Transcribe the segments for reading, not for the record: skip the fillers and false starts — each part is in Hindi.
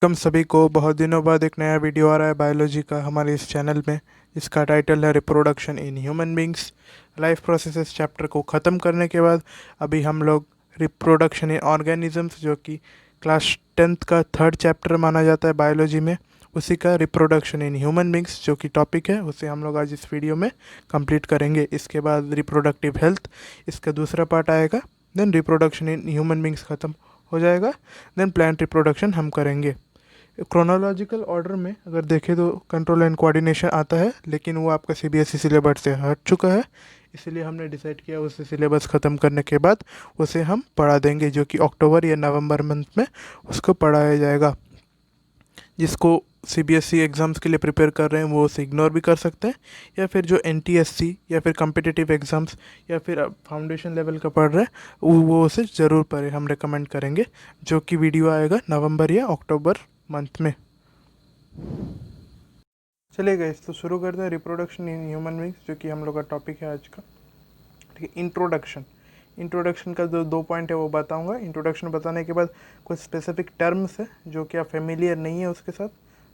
हम सभी को बहुत दिनों बाद एक नया वीडियो आ रहा है बायोलॉजी का हमारे इस चैनल में, जिसका टाइटल है reproduction in human beings. Life processes chapter को ख़त्म करने के बाद अभी हम लोग रिप्रोडक्शन इन ऑर्गेनिजम्स, जो कि क्लास 10th का थर्ड चैप्टर माना जाता है बायोलॉजी में, उसी का रिप्रोडक्शन इन ह्यूमन बींग्स जो कि टॉपिक है, उसे हम लोग आज इस वीडियो में कंप्लीट करेंगे। इसके बाद रिप्रोडक्टिव हेल्थ, इसका दूसरा पार्ट आएगा। Then reproduction in human beings ख़त्म हो जाएगा। देन प्लांट रिप्रोडक्शन हम करेंगे। क्रोनोलॉजिकल ऑर्डर में अगर देखें तो कंट्रोल एंड कोऑर्डिनेशन आता है, लेकिन वो आपका सीबीएसई सिलेबस से हट चुका है। इसीलिए हमने डिसाइड किया उसे सिलेबस ख़त्म करने के बाद उसे हम पढ़ा देंगे, जो कि अक्टूबर या नवंबर मंथ में उसको पढ़ाया जाएगा। जिसको सीबीएसई एग्ज़ाम्स के लिए प्रिपेयर कर रहे हैं वो उसे इग्नोर भी कर सकते हैं, या फिर जो एनटीएससी या फिर कम्पिटिटिव एग्ज़ाम्स या फिर फाउंडेशन लेवल का पढ़ रहे हैं वो उसे ज़रूर पढ़े, हम रेकमेंड करेंगे। जो कि वीडियो आएगा नवंबर या अक्टूबर मंथ में। चलिए गाइस, तो शुरू करते हैं रिप्रोडक्शन इन ह्यूमन बींग्स, जो कि हम लोग का टॉपिक है आज का। ठीक है, इंट्रोडक्शन का जो 2 पॉइंट है वो बताऊंगा। इंट्रोडक्शन बताने के बाद कुछ स्पेसिफिक टर्म्स है जो कि आप फेमिलियर नहीं है उसके साथ,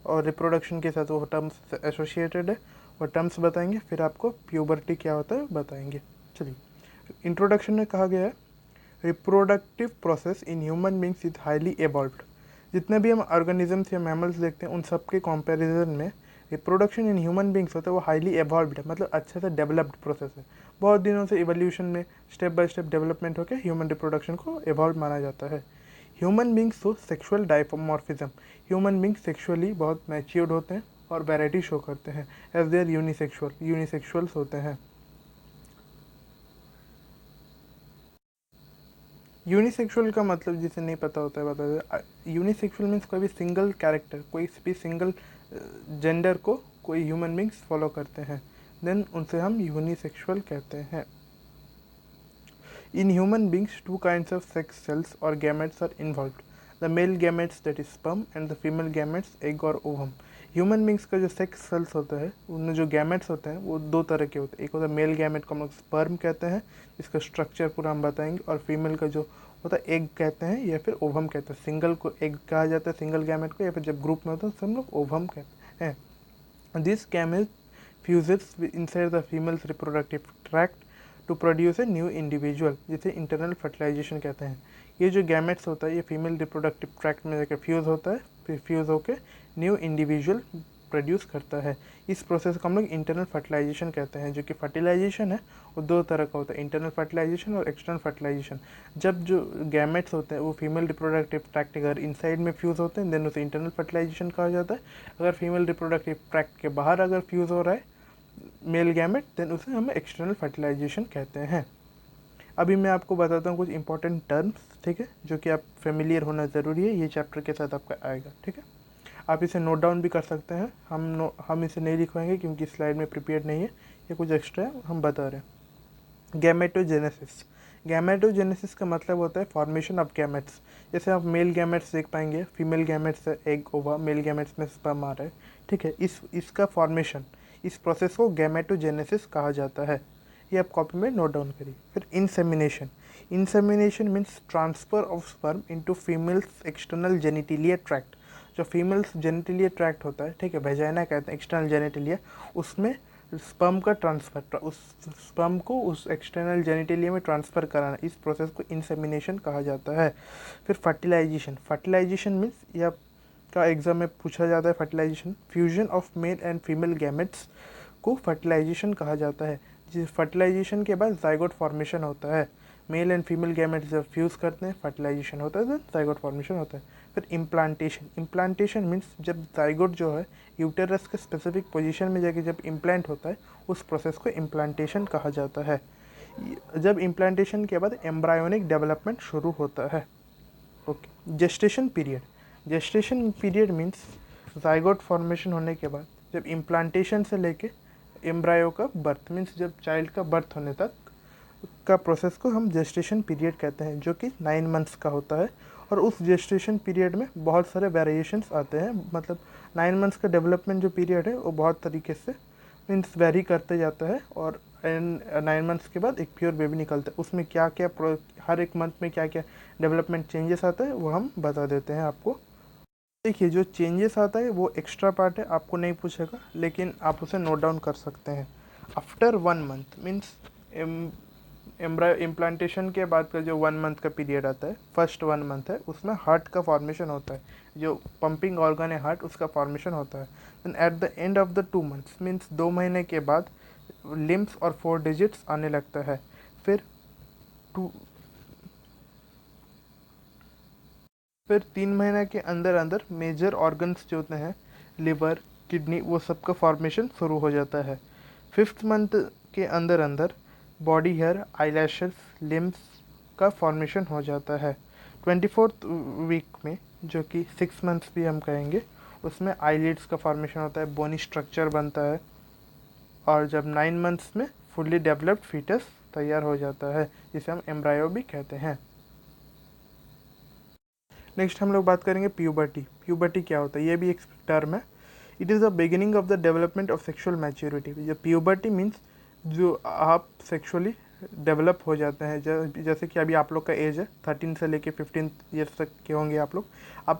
और रिप्रोडक्शन के साथ वो टर्म्स एसोसिएटेड है, वो टर्म्स बताएंगे। फिर आपको प्यूबर्टी क्या होता है बताएंगे। चलिए, इंट्रोडक्शन में कहा गया है reproductive process in human beings is highly evolved. जितने भी हम ऑर्गेनिजम्स या मैमल्स देखते हैं उन सब के कंपैरिजन में रिप्रोडक्शन इन ह्यूमन बींग्स होता है वो हाईली एवॉल्व्ड है, मतलब अच्छे से डेवलप्ड प्रोसेस है। बहुत दिनों से इवोल्यूशन में स्टेप बाय स्टेप डेवलपमेंट होकर ह्यूमन रिप्रोडक्शन को एवॉल्व माना जाता है। Human beings show sexual dimorphism. Human beings sexually बहुत मैच्योर्ड होते हैं और वैरायटी शो करते हैं, एज दे आर यूनिसेक्सुअल्स होते हैं। यूनिसेक्सुअल का मतलब जिसे नहीं पता होता है बता दें। यूनिसेक्सुअल मीन्स कोई भी सिंगल कैरेक्टर, कोई भी सिंगल जेंडर को कोई ह्यूमन बींग्स फॉलो करते हैं, देन उनसे हम यूनिसेक्सुअल कहते हैं। In human beings, two kinds of sex cells or gametes are involved. The male gametes, that is sperm, and the female gametes, egg और ovum. ह्यूमन बींग्स का जो सेक्स सेल्स होता है उनमें जो गैमेट्स होते हैं वो दो तरह के होते हैं। एक होता है मेल गैमेट को हम लोग स्पर्म कहते हैं, इसका स्ट्रक्चर पूरा हम बताएंगे, और फीमेल का जो होता है एग कहते हैं या फिर ओवम कहते हैं। सिंगल को एग कहा जाता है, सिंगल गैमेट को, या फिर जब ग्रुप में होता है तो हम लोग ओवम कहते हैं। This gamete fuses inside the female's reproductive tract to produce a new individual, जिसे इंटरनल फर्टिलाइजेशन कहते हैं। ये जो गैमेट्स होता है ये फीमेल रिप्रोडक्टिव ट्रैक्ट में जाकर फ्यूज़ होता है, फिर फ्यूज़ होकर न्यू इंडिविजुअल प्रोड्यूस करता है। इस प्रोसेस को हम लोग इंटरनल फर्टिलाइजेशन कहते हैं। जो कि फर्टिलाइजेशन है वो दो तरह का होता है, इंटरनल फर्टिलाइजेशन और एक्सटर्नल फर्टिलाइजेशन। जब जो गैमेट्स होते हैं वो फीमेल रिप्रोडक्टिव ट्रैक्ट अगर इनसाइड में फ्यूज़ होते हैं देन उसे इंटरनल फर्टिलाइजेशन कहा जाता है। अगर फीमेल रिप्रोडक्टिव ट्रैक्ट के बाहर अगर फ्यूज़ हो रहा है मेल गैमेट देन उसे हम एक्सटर्नल फर्टिलाइजेशन कहते हैं। अभी मैं आपको बताता हूँ कुछ इंपॉर्टेंट टर्म्स, ठीक है, जो कि आप फेमिलियर होना ज़रूरी है, ये चैप्टर के साथ आपका आएगा। ठीक है, आप इसे नोट डाउन भी कर सकते हैं। हम इसे नहीं लिखवाएंगे क्योंकि स्लाइड में प्रिपेयर नहीं है, ये कुछ एक्स्ट्रा है, हम बता रहे हैं। गैमेटोजेनेसिस। गैमेटोजेनेसिस का मतलब होता है फॉर्मेशन ऑफ गैमेट्स। जैसे आप मेल गैमेट्स देख पाएंगे, फीमेल गैमेट्स है एग ओवा, मेल गैमेट्स में स्पर्म आ रहा है। ठीक है, इसका फॉर्मेशन, इस प्रोसेस को गैमेटोजेनेसिस कहा जाता है। ये आप कॉपी में नोट डाउन करिए। फिर insemination. Insemination means transfer of sperm into females external genitalia tract. जो फीमेल्स जेनिटिलिया ट्रैक्ट होता है, ठीक है, वेजाइना कहते हैं, एक्सटर्नल जेनिटिलिया, उसमें स्पर्म का ट्रांसफ़र, उस स्पर्म को उस एक्सटर्नल जेनिटिलिया में ट्रांसफ़र कराना, इस प्रोसेस को इंसेमिनेशन कहा जाता है। फिर फर्टिलाइजेशन। फर्टिलाइजेशन मीन्स यह का एग्जाम में पूछा जाता है। Fertilization fusion of male and female gametes को फर्टिलाइजेशन कहा जाता है। जिस फर्टिलाइजेशन के बाद जाइगोट फॉर्मेशन होता है। मेल एंड फीमेल गैमेट्स जब फ्यूज़ करते हैं फर्टिलाइजेशन होता है, तो जाइगोट फॉर्मेशन होता है। फिर इम्प्लांटेशन। इम्प्लांटेशन मीन्स जब जाइगोट जो है यूटेरस के स्पेसिफिक पोजीशन में जाके जब इम्प्लांट होता है उस प्रोसेस को इम्प्लांटेशन कहा जाता है। जब इम्प्लांटेशन के बाद एम्ब्रायोनिक डेवलपमेंट शुरू होता है। Okay, gestation period. Gestation period means zygote formation होने के बाद जब इम्प्लांटेशन से लेके एम्ब्रायो का बर्थ, मीन्स जब चाइल्ड का बर्थ होने तक का प्रोसेस को हम जेस्टेशन पीरियड कहते हैं, जो कि 9 मंथ्स का होता है। और उस जेस्टेशन पीरियड में बहुत सारे वेरिएशंस आते हैं, मतलब 9 मंथ्स का डेवलपमेंट जो पीरियड है वो बहुत तरीके से मीन्स वेरी करते जाता है। और 9 मंथ्स के बाद एक प्योर बेबी निकलता है। उसमें क्या क्या हर एक मंथ में क्या क्या डेवलपमेंट चेंजेस आता है वो हम बता देते हैं आपको। देखिए जो चेंजेस आता है वो एक्स्ट्रा पार्ट है, आपको नहीं पूछेगा, लेकिन आप उसे नोट डाउन कर सकते हैं। आफ्टर 1 मंथ मीन्स इम्प्लांटेशन के बाद का जो 1 मंथ का पीरियड आता है, फर्स्ट 1 मंथ है, उसमें हार्ट का फॉर्मेशन होता है, जो पंपिंग ऑर्गन है हार्ट, उसका फॉर्मेशन होता है। Then at the end of the 2 months means 2 महीने के बाद लिम्स और 4 डिजिट्स आने लगता है। फिर टू फिर 3 महीने के अंदर अंदर मेजर ऑर्गन्स जो होते हैं, लिवर, किडनी, वो सब का फॉर्मेशन शुरू हो जाता है। 5th मंथ के अंदर अंदर बॉडी हेयर, आईलैशेस, लिम्स का फॉर्मेशन हो जाता है। 24th वीक में, जो कि 6 मंथ्स भी हम कहेंगे, उसमें आईलिड्स का फॉर्मेशन होता है, बोनी स्ट्रक्चर बनता है। और जब 9 मंथ्स में फुल्ली डेवलप्ड फीटस तैयार हो जाता है, जिसे हम एम्ब्रायो भी कहते हैं। नेक्स्ट हम लोग बात करेंगे प्यूबर्टी। प्यूबर्टी क्या होता है, ये भी एक टर्म है। It is the beginning of the development of sexual maturity. जो प्यूबर्टी मीन्स जो आप सेक्सुअली डेवलप हो जाते हैं, जैसे कि अभी आप लोग का एज है 13 से लेके 15 ईयर्स तक के होंगे आप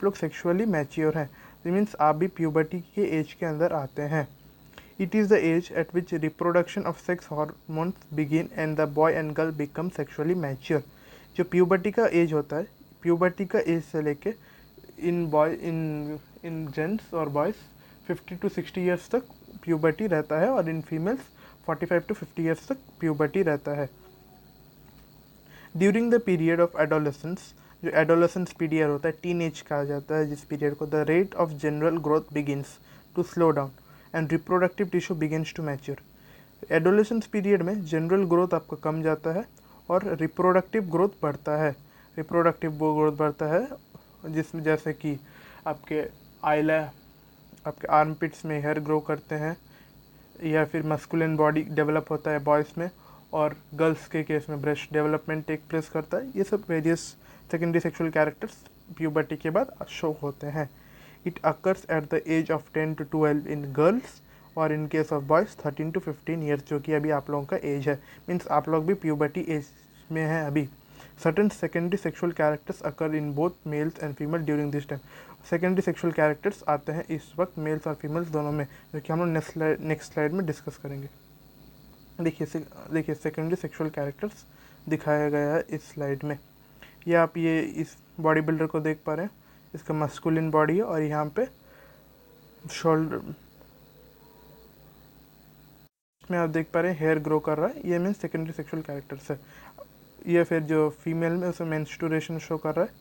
लोग सेक्सुअली मैच्योर हैं, मीन्स आप भी प्यूबर्टी के एज के अंदर आते हैं। It is the age at which reproduction of sex hormones begin and the boy and girl become sexually mature. जो प्यूबर्टी का एज होता है, प्यूबर्टी का एज से लेके इन जेंट्स और बॉयज़ 50 to 60 ईयर्स तक प्यूबर्टी रहता है, और इन फीमेल्स 45 to 50 ईयर्स तक प्यूबर्टी रहता है। During the period of adolescence, जो एडोलेसेंस पीरियड होता है, टीन एज कहा जाता है जिस पीरियड को, the rate of general growth begins to slow down and reproductive tissue begins to mature. Adolescence period में जनरल ग्रोथ आपका कम जाता है और रिप्रोडक्टिव ग्रोथ बढ़ता है। रिप्रोडक्टिव ग्रोथ बढ़ता है जिसमें जैसे कि आपके आइला, आपके आर्मपिट्स में हेयर ग्रो करते हैं, या फिर मस्कुलिन बॉडी डेवलप होता है बॉयज़ में, और गर्ल्स के केस में ब्रेस्ट डेवलपमेंट टेक प्लेस करता है। ये सब various secondary sexual characters puberty के बाद शो होते हैं। It occurs at the age of 10 to 12 in girls, और in case of boys 13 to 15 years, जो कि अभी आप लोगों का एज है, मीन्स आप लोग भी प्यूबर्टी एज में हैं अभी। Certain secondary sexual characters occur in both mails and female during this time. Secondary sexual characters आते हैं इस वक्त मेल्स और फीमेल्स दोनों में, जो कि हम लोग नेक्स्ट स्लाइड में डिस्कस करेंगे। देखिए सेकेंडरी सेक्सुअल कैरेक्टर्स दिखाया गया है इस स्लाइड में। ये आप ये इस बॉडी बिल्डर को देख पा रहे हैं, इसका मस्कुलिन बॉडी है, और यहाँ पे शोल्डर में आप देख पा रहे हैं हेयर ग्रो कर रहा है, ये मीन्स सेकेंडरी सेक्सुअल कैरेक्टर्स है। ये फिर जो फीमेल में उसमें मेंस्ट्रुएशन शो कर रहा है,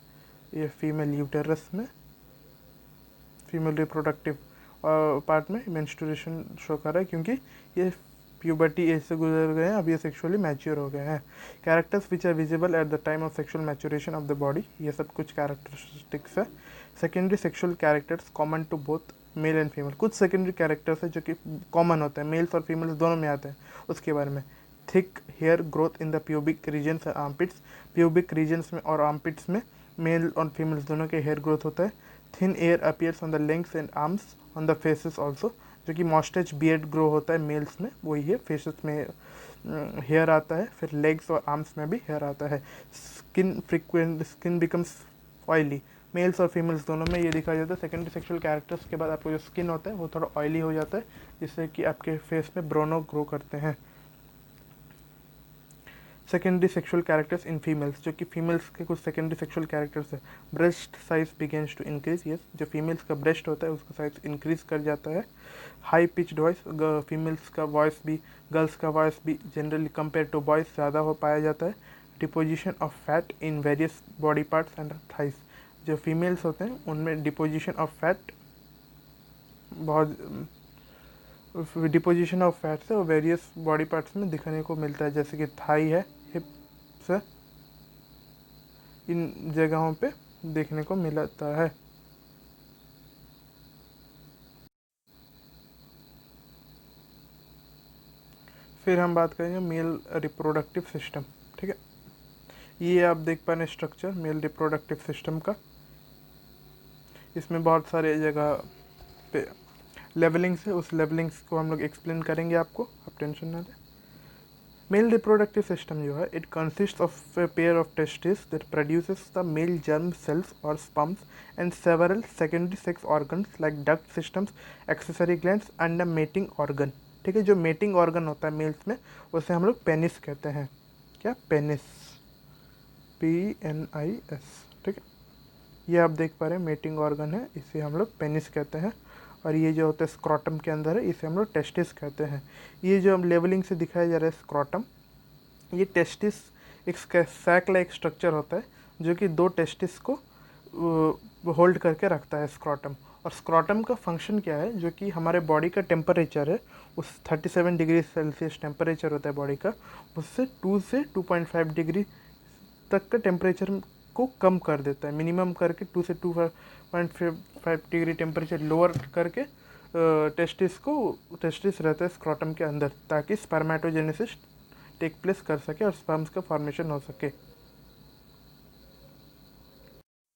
ये फीमेल यूटेरस में, फीमेल रिप्रोडक्टिव पार्ट में मेंस्ट्रुएशन शो कर रहा है, क्योंकि ये प्यूबर्टी एज से गुजर गए हैं, अब ये सेक्सुअली मैच्योर हो गए हैं। Characters which are visible at the time of sexual maturation of the body, ये सब कुछ कैरेक्टरिस्टिक्स है। Secondary sexual characters common to both male and female. कुछ सेकेंडरी कैरेक्टर्स है जो कि कॉमन होते हैं, मेल्स और फीमेल्स दोनों में आते हैं, उसके बारे में। Thick hair growth in the pubic regions और आर्मपिट्स, प्यूबिक रीजन्स में और आर्मपिट्स में मेल और फीमेल्स दोनों के हेयर ग्रोथ होता है। Thin air appears on the legs and arms on the faces also, जो कि मॉस्टेच बियर्ड ग्रो होता है मेल्स में, वही है, फेसेस में हेयर आता है, फिर लेग्स और आर्म्स में भी हेयर आता है। स्किन बिकम्स ऑयली, मेल्स और फीमेल्स दोनों में ये दिखाया जाता है। सेकेंडरी सेक्सुअल कैरेक्टर्स के बाद आपको जो स्किन होता है वो थोड़ा ऑयली हो जाता है, जिससे कि आपके फेस में ब्रोनो ग्रो करते हैं। Secondary sexual characters in females, जो कि फीमेल्स के कुछ सेकेंडरी सेक्सुअल कैरेक्टर्स है। Breast size begins to increase, yes, जो फीमेल्स का ब्रेस्ट होता है उसका साइज इंक्रीज कर जाता है। हाई पिच्ड वॉइस, फीमेल्स का वॉइस भी, गर्ल्स का वॉइस भी जनरली कंपेयर टू बॉयज़ ज़्यादा हो पाया जाता है। Deposition of fat in various body parts and thighs, जो फीमेल्स होते हैं उनमें डिपोजिशन ऑफ फैट बहुत डिपोजिशन ऑफ फैट्स है वो वेरियस बॉडी पार्ट्स में दिखने को मिलता है, जैसे कि थाई है, हिप्स है, इन जगहों पे देखने को मिलता है। फिर हम बात करेंगे मेल रिप्रोडक्टिव सिस्टम, ठीक है। ये आप देख पा रहे हैं स्ट्रक्चर मेल रिप्रोडक्टिव सिस्टम का। इसमें बहुत सारे जगह पे लेवलिंग्स है, उस लेवलिंग्स को हम लोग एक्सप्लेन करेंगे आपको, आप टेंशन ना लें। मेल रिप्रोडक्टिव सिस्टम जो है it consist of a pair of testis that produces the male germ cells और sperms and several secondary sex organs like duct systems, accessory glands and a mating organ. ठीक है, जो मेटिंग ऑर्गन होता है मेल्स में उसे हम लोग पेनिस कहते हैं। क्या? Penis, PNIS। ठीक है, ये आप देख पा रहे हैं मेटिंग ऑर्गन है, इसे हम लोग पेनिस कहते हैं। और ये जो होता है स्क्रॉटम के अंदर है, इसे हम लोग टेस्टिस कहते हैं। ये जो हम लेबलिंग से दिखाया जा रहा है स्क्रॉटम, ये टेस्टिस एक सैक लाइक स्ट्रक्चर होता है जो कि दो टेस्टिस को होल्ड करके रखता है स्क्रॉटम। और स्क्रॉटम का फंक्शन क्या है, जो कि हमारे बॉडी का टेम्परेचर है, उस 37 डिग्री सेल्सियस टेम्परेचर होता है बॉडी का, उससे 2 से 2.5 डिग्री तक का टेम्परेचर को कम कर देता है, मिनिमम करके 2 से 2.5 डिग्री टेम्परेचर लोअर करके टेस्टिस रहता है स्क्रॉटम के अंदर, ताकि स्पर्मेटोजेनेसिस टेक प्लेस कर सके और स्पर्म्स का फॉर्मेशन हो सके।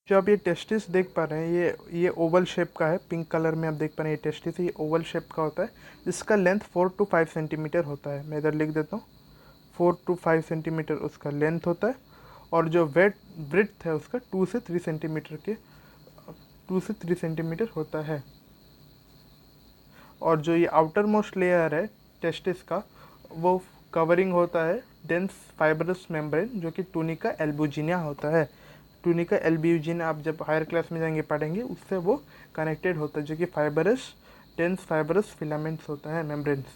जो आप ये टेस्टिस देख पा रहे हैं, ये ओवल शेप का है, पिंक कलर में आप देख पा रहे हैं। ये टेस्टिस ये ओवल शेप का होता है, जिसका लेंथ 4 to 5 सेंटीमीटर होता है। मैं इधर लिख देता हूँ, 4 to 5 सेंटीमीटर उसका लेंथ होता है। और जो ब्रेड्थ है उसका 2 से 3 सेंटीमीटर होता है। और जो ये आउटर मोस्ट लेयर है टेस्टिस का, वो कवरिंग होता है डेंस फाइबरस मेम्ब्रेन, जो कि टूनिका एल्बुजिना होता है। टूनिका एल्बुजिना आप जब हायर क्लास में जाएंगे पढ़ेंगे, उससे वो कनेक्टेड होता है, जो कि डेंस फाइबरस फिलामेंट्स होता है, मेम्ब्रेन्स।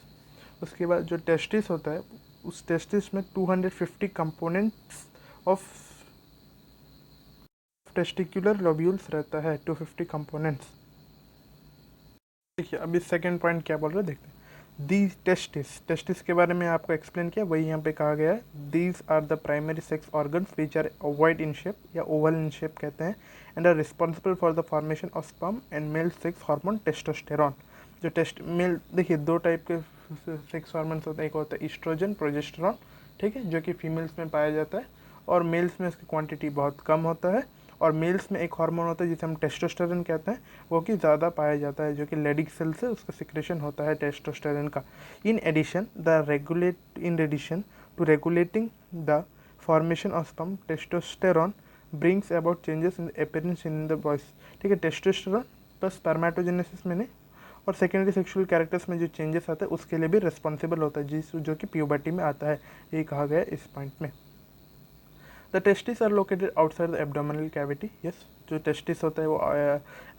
उसके बाद जो टेस्टिस होता है, उस टेस्टिस में 250 कंपोनेंट्स ऑफ टेस्टिकुलर लोब्यूल्स रहता है, 250 कंपोनेंट्स। देखिए अभी सेकंड पॉइंट क्या बोल रहे हैं, देखते हैं। दीज टेस्टिस के बारे में आपको एक्सप्लेन किया, वही यहाँ पे कहा गया है। These are the primary sex organs which are ovoid in shape या ओवल इन शेप कहते हैं, and are responsible for the formation of sperm and male sex hormone testosterone. जो मेल, देखिए दो टाइप के सेक्स हार्मोन्स होते हैं, एक होता है ईस्ट्रोजन, प्रोजेस्टेरॉन, ठीक है, जो कि फीमेल्स में पाया जाता है, और मेल्स में इसकी क्वांटिटी बहुत कम होता है। और मेल्स में एक हार्मोन होता है जिसे हम टेस्टोस्टेरोन कहते हैं, वो कि ज़्यादा पाया जाता है, जो कि लेडिक सेल से उसका सिक्रेशन होता है टेस्टोस्टेरोन का। In addition to regulating the formation of sperm, testosterone brings about changes in appearance in the boys. ठीक है, टेस्टोस्टेरोन प्लस स्पर्मेटोजेनेसिस में नहीं, और सेकेंडरी सेक्सुअल कैरेक्टर्स में जो चेंजेस आते हैं उसके लिए भी रिस्पॉन्सिबल होता है, जो कि प्यूबर्टी में आता है, यही कहा गया है इस पॉइंट में। The testis are located outside the abdominal cavity. Yes, जो टेस्टिस होता है वो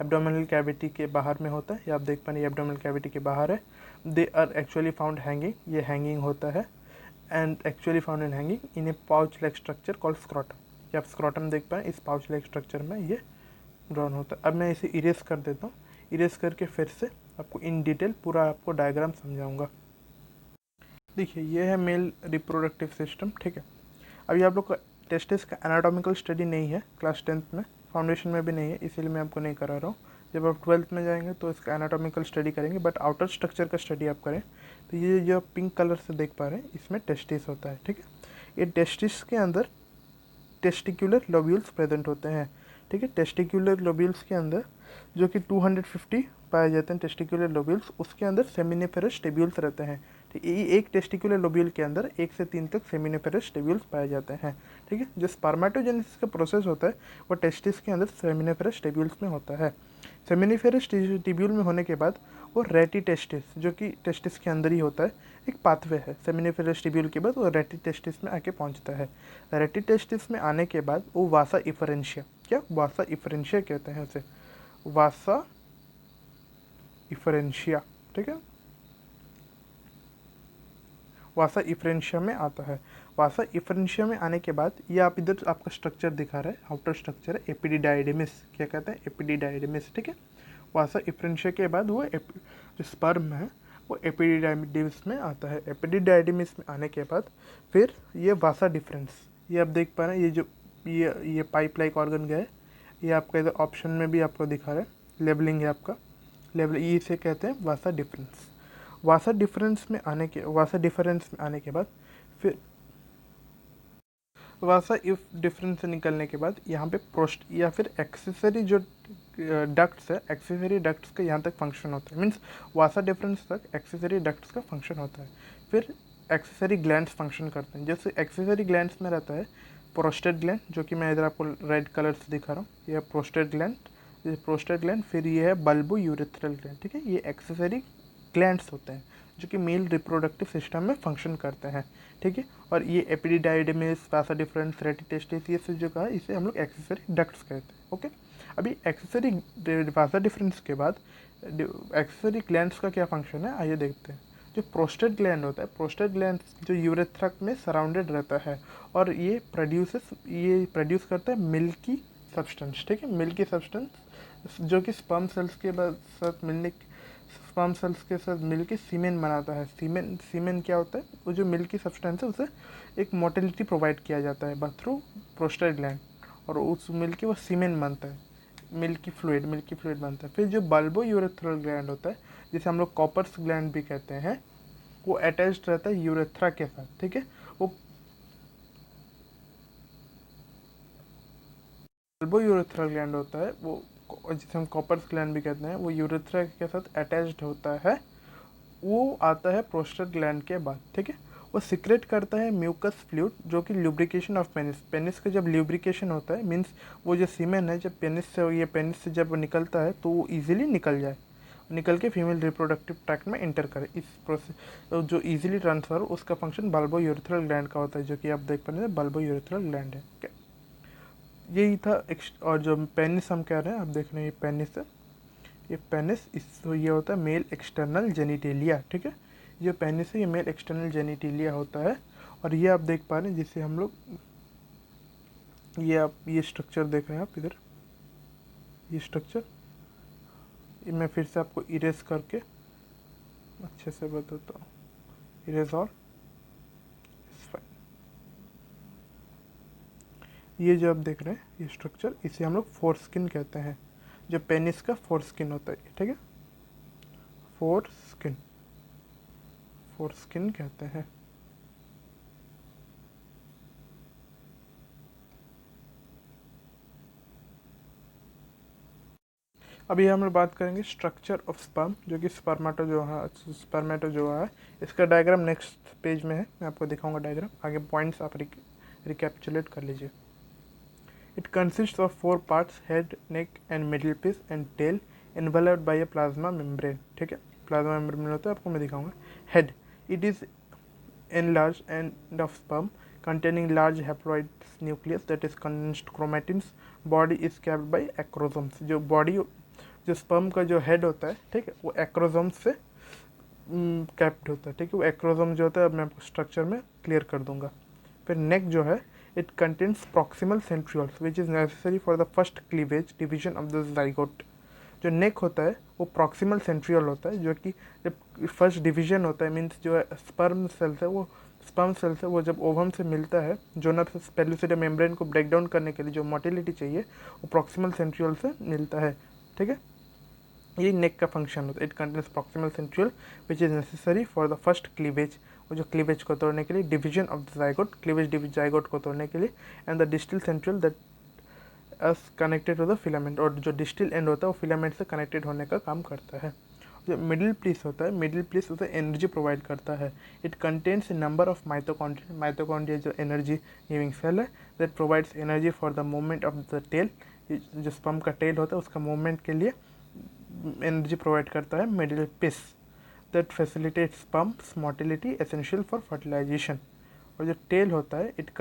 एब्डोमिनल कैविटी के बाहर में होता है, ये आप देख पाए एब्डोमिनल कैविटी के बाहर है। They are actually found hanging, ये हैंगिंग होता है, and actually found in hanging in a pouch like structure called scrotum. ये आप स्क्रॉटम देख पाए, इस पाउच लाइक स्ट्रक्चर में ये ड्रॉन होता है। अब मैं इसे इरेज कर देता हूँ, इरेज करके फिर से आपको इन डिटेल पूरा आपको डायग्राम समझाऊंगा। देखिए ये है मेल रिप्रोडक्टिव सिस्टम। ठीक है, अभी आप लोग का टेस्टिस का एनाटॉमिकल स्टडी नहीं है, क्लास 10th में, फाउंडेशन में भी नहीं है, इसीलिए मैं आपको नहीं करा रहा हूँ। जब आप 12th में जाएंगे तो इसका एनाटॉमिकल स्टडी करेंगे, बट आउटर स्ट्रक्चर का स्टडी आप करें। तो ये जो पिंक कलर से देख पा रहे हैं, इसमें टेस्टिस होता है। ठीक है, ये टेस्टिस के अंदर टेस्टिकुलर लोब्यूल्स प्रेजेंट होते हैं। ठीक है, टेस्टिकुलर लोब्यूल्स के अंदर जो कि 250 पाए जाते हैं टेस्टिकुलर लोब्यूल्स, उसके अंदर सेमिनिफेरस टेब्यूल्स रहते हैं। ठीक है, एक टेस्टिकुलर लोब्यूल के अंदर 1 से 3 तक सेमिनिफेरस टेब्यूल्स पाए जाते हैं। ठीक है, जो स्पर्मेटोजेनेसिस का प्रोसेस होता है वो टेस्टिस के अंदर सेमिनिफेरस टेब्यूल्स में होता है। सेमिनिफेरस टेब्यूल में होने के बाद वो रेटी टेस्टिस, जो कि टेस्टिस के अंदर ही होता है, एक पाथवे है। सेमिनिफेरस टेब्यूल के बाद वो रेटी टेस्टिस में आके पहुंचता है। रेटी टेस्टिस में आने के बाद वो वासा इफरेंशिया, क्या वासा इफरेंशिया कहते हैं उसे, वासा इफरेंशिया। ठीक है, वासा इफरेंशिया में आता है। वासा इफरेंशिया में आने के बाद ये आप इधर आपका स्ट्रक्चर दिखा रहा है, आउटर स्ट्रक्चर है एपिडिडाइडिमिस, क्या कहते हैं, एपिडिडाइडिमिस। ठीक है, वासा इफरेंशिया के बाद वो जो स्पर्म है वो एपिडिडाइडिमिस में आता है। एपिडिडाइडिमिस में आने के बाद फिर ये वासा डिफरेंस, ये आप देख पा रहे हैं, ये जो ये पाइप लाइक ऑर्गन गया है, ये आपका इधर ऑप्शन में भी आपको दिखा रहा है, लेबलिंग है आपका, लेबल इसे कहते हैं वासा डिफरेंस। वासा डिफरेंस में आने के बाद फिर वासा इफ डिफरेंस से निकलने के बाद यहाँ पे प्रोस्ट या फिर एक्सेसरी जो डक्ट्स है, एक्सेसरी डक्ट्स का यहाँ तक फंक्शन होता है, मीन्स वासा डिफरेंस तक एक्सेसरी डक्ट्स का फंक्शन होता है। फिर एक्सेसरी ग्लैंड्स फंक्शन करते हैं। जैसे एक्सेसरी ग्लैंड्स में रहता है प्रोस्टेट ग्लैंड, जो कि मैं इधर आपको रेड कलर से दिखा रहा हूँ, यह प्रोस्टेट ग्लैंड, ये प्रोस्टेट ग्लैंड। फिर ये है बल्बो यूरेथ्रल ग्लैंड, ठीक है। ये एक्सेसरी ग्लैंड्स होते हैं जो कि मेल रिप्रोडक्टिव सिस्टम में फंक्शन करते हैं, ठीक है। और ये एपिडिडाइडमिस, वासा डिफरेंस, रेटिटेस्टिस, ये सब जो कहा इसे हम लोग एक्सेसरी डक्ट्स कहते हैं, ओके। अभी एक्सेसरी वासा डिफरेंस के बाद एक्सेसरी ग्लैंड्स का क्या फंक्शन है, आइए देखते हैं। जो प्रोस्टेट ग्लैंड होता है, प्रोस्टेट ग्लैंड जो यूरेथ्रा में सराउंडेड रहता है और ये प्रोड्यूस करता है मिल्की सब्सटेंस, ठीक है। मिल्की सब्सटेंस जो कि स्पर्म सेल्स के साथ स्पर्म सेल्स के साथ मिलके सीमेन बनाता है। सीमेन क्या होता है, वो जो मिल्की सब्सटेंस है उसे एक मोटिलिटी प्रोवाइड किया जाता है थ्रू प्रोस्टेट ग्लैंड, और उस मिलके वो सीमेन बनता है, मिल्की फ्लूइड बनता है। फिर जो बल्बो यूरेथ्रल ग्लैंड होता है, जिसे हम लोग कॉपर्स ग्लैंड भी कहते हैं, वो अटैच्ड रहता है यूरेथ्रा के साथ, ठीक है। वो बल्बो यूरेथ्रल ग्लैंड होता है, वो जिसे हम कॉपर्स ग्लैंड भी कहते हैं, वो यूरेथ्रा के साथ अटैच्ड होता है। वो आता है प्रोस्टेट ग्लैंड के बाद, ठीक है। वो सिक्रेट करता है म्यूकस फ्लूइड, जो कि लुब्रिकेशन ऑफ पेनिस का जब लुब्रिकेशन होता है, मीन्स वो जो सीमेन है जब पेनिस से जब निकलता है तो वो इजीली निकल के फीमेल रिप्रोडक्टिव ट्रैक्ट में एंटर करे। इस प्रोसेस जो इजीली ट्रांसफर हो, उसका फंक्शन बल्बो यूरेथ्रल ग्लैंड का होता है, जो कि आप देख पा रहे हैं बल्बो यूरेथ्रल ग्लैंड है, okay? यही था। और जो पेनिस हम कह रहे हैं, आप देख रहे हैं ये पेनिस है, ये पेनिस तो ये होता है मेल एक्सटर्नल जेनिटेलिया, ठीक है। जो पेनिस है ये मेल एक्सटर्नल जेनिटेलिया होता है। और ये आप देख पा रहे हैं, जिसे हम लोग ये स्ट्रक्चर देख रहे हैं आप इधर, ये स्ट्रक्चर मैं फिर से आपको इरेज करके अच्छे से बताता हूँ। इरेज और ये जो आप देख रहे हैं ये स्ट्रक्चर, इसे हम लोग फोरस्किन कहते हैं। जो पेनिस का फोरस्किन होता है, ठीक है, फोरस्किन कहते हैं। अभी हम लोग बात करेंगे स्ट्रक्चर ऑफ स्पर्म, जो कि स्पर्मेटोजोआ है। इसका डायग्राम नेक्स्ट पेज में है, मैं आपको दिखाऊंगा डायग्राम। आगे पॉइंट्स आप रिकैप्चुलेट कर लीजिए। It consist of 4 parts, head, neck and middle piece and tail, enveloped by a plasma membrane, ठीक है। प्लाज्मा मेम्ब्रेन होता है, आपको मैं दिखाऊंगा। Head, it is enlarged end of sperm containing large haploid nucleus that is condensed chromatins. Body is capped by acrosomes. जो स्पर्म का जो हेड होता है, ठीक है, वो एक्रोजोम्स से कैप्ड होता है, ठीक है। वो एक्रोजोम जो होता है, अब मैं आपको स्ट्रक्चर में क्लियर कर दूंगा। फिर नेक जो है, it contains proximal centrioles which is necessary for the first cleavage division of the zygote. जो नेक होता है वो प्रॉक्सिमल सेंट्रियोल होता है, जो कि जब फर्स्ट डिवीजन होता है, मीन्स जो है स्पर्म सेल्स है वो जब ओवम से मिलता है, जोनर पेल्विसिडम मेम्ब्रेन को ब्रेक डाउन करने के लिए जो मोटिलिटी चाहिए वो प्रॉक्सिमल सेंट्रियोल से मिलता है, ठीक है। ये नेक का फंक्शन होता है। It contains proximal centriole which is necessary for the first cleavage, वो जो क्लीवेज को तोड़ने के लिए, division of the zygote, zygote को तोड़ने के लिए, and the distal centriole that is connected to the filament, और जो डिस्टिल एंड होता है वो फिलामेंट से कनेक्टेड होने का काम करता है। जो मिडिल प्लीस होता है, मिडिल प्लीस उसे एनर्जी प्रोवाइड करता है। It contains a number of mitochondria जो एनर्जी गिविंग सेल है, that provides energy for the movement of the tail. जो स्पर्म का टेल होता है उसका मूवमेंट के लिए एनर्जी प्रोवाइड करता है middle piece, that facilitate sperms motility essential for fertilization. और जो टेल होता है, it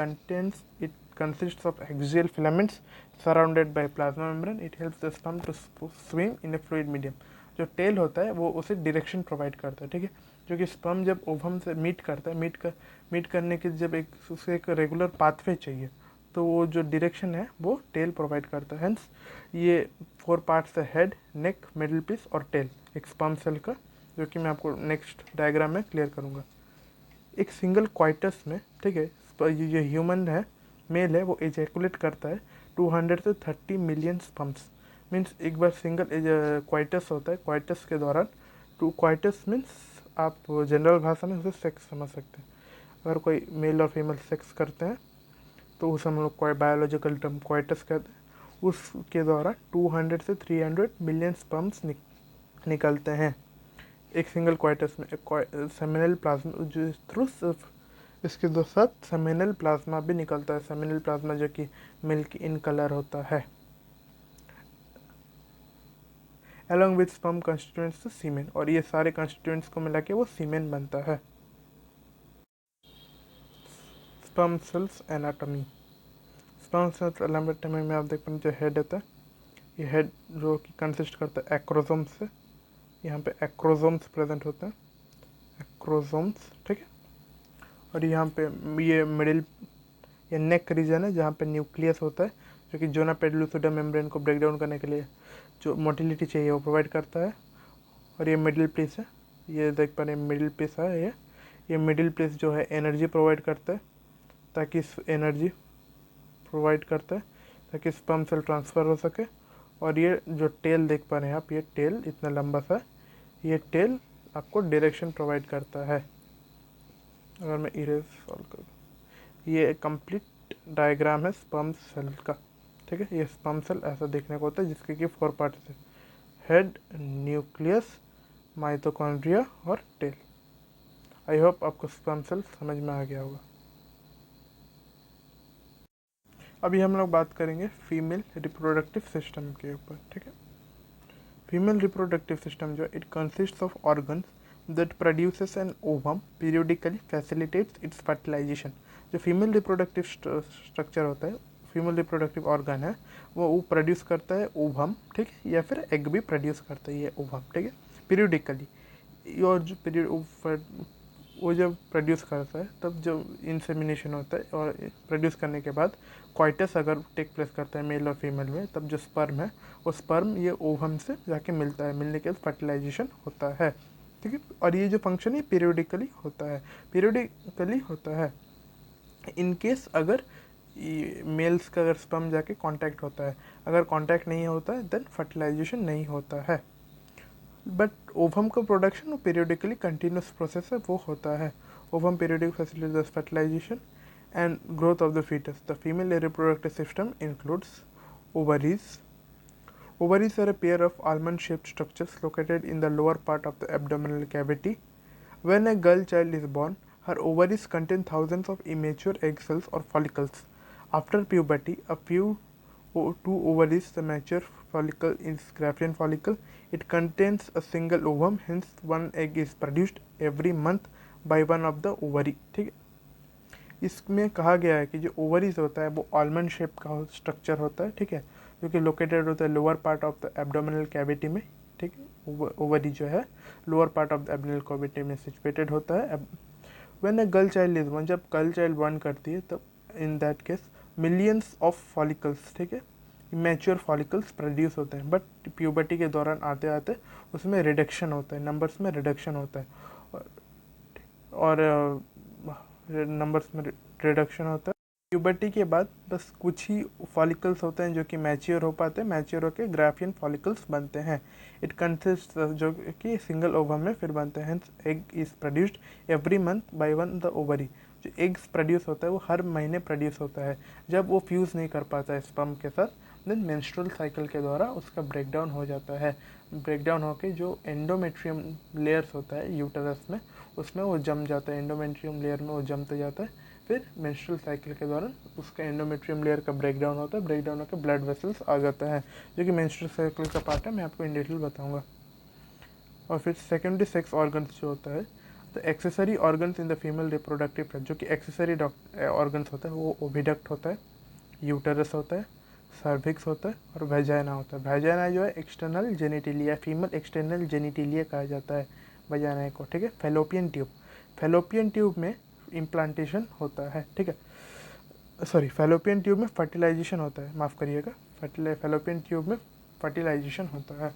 consists of axial filaments surrounded by plasma membrane. It helps the sperm to swim in a fluid medium. जो टेल होता है वो उसे डायरेक्शन प्रोवाइड करता है, ठीक है। जो कि स्पर्म जब ओवम से मीट करता है, मीट करने के जब उसे एक रेगुलर पाथवे चाहिए, तो वो जो डायरेक्शन है वो टेल प्रोवाइड करता है। हेंस ये 4 पार्ट्स है, हेड, नेक, मिडिल पीस और टेल, एक स्पर्म सेल का, जो कि मैं आपको नेक्स्ट डायग्राम में क्लियर करूँगा। एक सिंगल क्वाइटस में, ठीक है, ये ह्यूमन है, मेल है, वो एजैकुलेट करता है 200 से 30 मिलियन स्पर्म्स। मीन्स एक बार सिंगल क्वाइटस होता है, क्वाइटस के दौरान क्वाइटस मीन्स आप जनरल भाषा में उसे सेक्स समझ सकते हैं। अगर कोई मेल और फीमेल सेक्स करते हैं तो उसे हम लोग कोई बायोलॉजिकल टर्म क्वाइटस कहते हैं। उसके द्वारा 200 से 300 मिलियन स्पर्म्स निकलते हैं। एक सिंगल क्वाइटस में सेमिनल प्लाज्मा जो थ्रू इसके दो साथ सेमिनल प्लाज्मा भी निकलता है, सेमिनल प्लाज्मा जो कि मिल्क इन कलर होता है, along with sperm constituents to सीमेन, और ये सारे कंस्टिट्यूएंट्स को मिला के वो सीमेन बनता है। Sperm cells anatomy. Sperm cells anatomy में आप देख पाएंगे जो हेड होता है, ये हेड जो कि कंसिस्ट करता है एक्रोसोम्स से, यहाँ पे एक्रोसोम्स प्रेजेंट होते हैं, एक्रोसोम्स, ठीक है। और यहाँ पे ये मिडिल या नेक रीजन है जहाँ पे न्यूक्लियस होता है, जो कि जोना पेडलुसिडा मेम्ब्रेन को ब्रेक डाउन करने के लिए जो मोटिलिटी चाहिए वो प्रोवाइड करता है। और ये मिडिल प्लेस है, ये देख पा रहे हैं मिडिल प्लेस है, ये मिडिल प्लेस जो है एनर्जी प्रोवाइड करता है, ताकि एनर्जी प्रोवाइड करता है ताकि स्पर्म सेल ट्रांसफ़र हो सके। और ये जो टेल देख पा रहे हैं आप, ये टेल इतना लंबा सा, ये टेल आपको डायरेक्शन प्रोवाइड करता है। अगर मैं इरेज सॉल्व करूँ, ये कंप्लीट डायग्राम है स्पर्म सेल का, ठीक है। ये स्पर्म सेल ऐसा देखने को होता है जिसके कि 4 पार्ट्स है, हेड, न्यूक्लियस, माइटोकॉन्ड्रिया और टेल। आई होप आपको स्पर्म सेल समझ में आ गया होगा। अभी हम लोग बात करेंगे फीमेल रिप्रोडक्टिव सिस्टम के ऊपर, ठीक है। फीमेल रिप्रोडक्टिव सिस्टम जो it consist of organs that produces an ovum periodically facilitates its fertilization. जो फीमेल रिप्रोडक्टिव स्ट्रक्चर होता है, फीमेल रिप्रोडक्टिव ऑर्गन है, वो प्रोड्यूस करता है ओवम, ठीक है, या फिर एग भी प्रोड्यूस करता है ये ओवम, ठीक है, पीरियोडिकली। और जो पीरियड वो जब प्रोड्यूस करता है तब जब इंसेमिनेशन होता है और प्रोड्यूस करने के बाद क्वाइटस अगर टेक प्लेस करता है मेल और फीमेल में, तब जो स्पर्म है वो स्पर्म ये ओवम से जाके मिलता है, मिलने के बाद फर्टिलाइजेशन होता है, ठीक है। और ये जो फंक्शन है पीरियोडिकली होता है। इन केस अगर मेल्स का अगर स्पर्म जाके कांटेक्ट होता है, अगर कांटेक्ट नहीं होता है देन फर्टिलाइजेशन नहीं होता है। बट ओवम का प्रोडक्शन पीरियोडिकली कंटिन्यूस प्रोसेस है, वो होता है। Ovum periodic facilitates fertilization and growth of the fetus. The female reproductive system includes ovaries. Ovaries are a pair of almond-shaped structures located in the lower part of the abdominal cavity. When a girl child is born, her ovaries contain thousands of immature egg cells or follicles. After puberty, two ovaries, the mature follicle is Graafian follicle. It contains a single ovum, hence one egg is produced every month by one of the ovary. ठीक है। इसमें कहा गया है कि जो ओवरीज होता है वो आलमंड शेप का स्ट्रक्चर होता है, ठीक है, जो कि लोकेटेड होता है lower part of the abdominal cavity में, ठीक है। ओवरी जो है lower part of the abdominal cavity में सिचुएटेड होता है। When a girl child is born, जब गर्ल चाइल्ड बॉर्न करती है तब in that case millions of follicles, ठीक है, इमेच्योर फॉलिकल्स प्रोड्यूस होते हैं। बट प्यूबर्टी के दौरान आते आते उसमें रिडक्शन होता है, नंबर्स में रिडक्शन होता है, और नंबर्स में रिडक्शन होता है। प्यूबर्टी के बाद बस कुछ ही फॉलिकल्स होते हैं जो कि मैच्योर हो पाते हैं, मैच्योर होकर ग्राफियन फॉलिकल्स बनते हैं। इट कंसिस्ट जो कि सिंगल ओवम में फिर बनते हैं। Egg is produced every month by one the ovary. जो एग्स प्रोड्यूस होता है वो हर महीने प्रोड्यूस होता है। जब वो फ्यूज़ नहीं कर पाता है स्पर्म के साथ, देन मेंस्ट्रुअल साइकिल के द्वारा उसका ब्रेकडाउन हो जाता है। ब्रेकडाउन होकर जो एंडोमेट्रियम लेयर्स होता है यूटरस में, उसमें वो जम जाता है, एंडोमेट्रियम लेयर में वो जमते जाता है। फिर मेंस्ट्रुअल साइकिल के दौरान उसका एंडोमेट्रियम लेयर का ब्रेकडाउन होता है, ब्रेकडाउन होकर ब्लड वेसल्स आ जाता है, जो कि मेंस्ट्रुअल साइकिल का पार्ट है, मैं आपको इन डिटेल बताऊंगा। और फिर सेकेंडरी सेक्स ऑर्गन्स जो होता है, तो accessory organs in the female reproductive, जो कि एक्सेसरी ऑर्गन्स होता है वो ओविडक्ट होता है, यूटरस होता है, सर्विक्स होता है और वेजाइना होता है। वेजाइना जो है एक्सटर्नल जेनिटिलिया, फीमेल एक्सटर्नल जेनिटिलिया कहा जाता है वेजाइना को, ठीक है। फेलोपियन ट्यूब, फेलोपियन ट्यूब में इम्प्लांटेशन होता है, ठीक है, सॉरी, फेलोपियन ट्यूब में फर्टिलाइजेशन होता है, माफ़ करिएगा, फेलोपियन ट्यूब में फर्टिलाइजेशन होता है।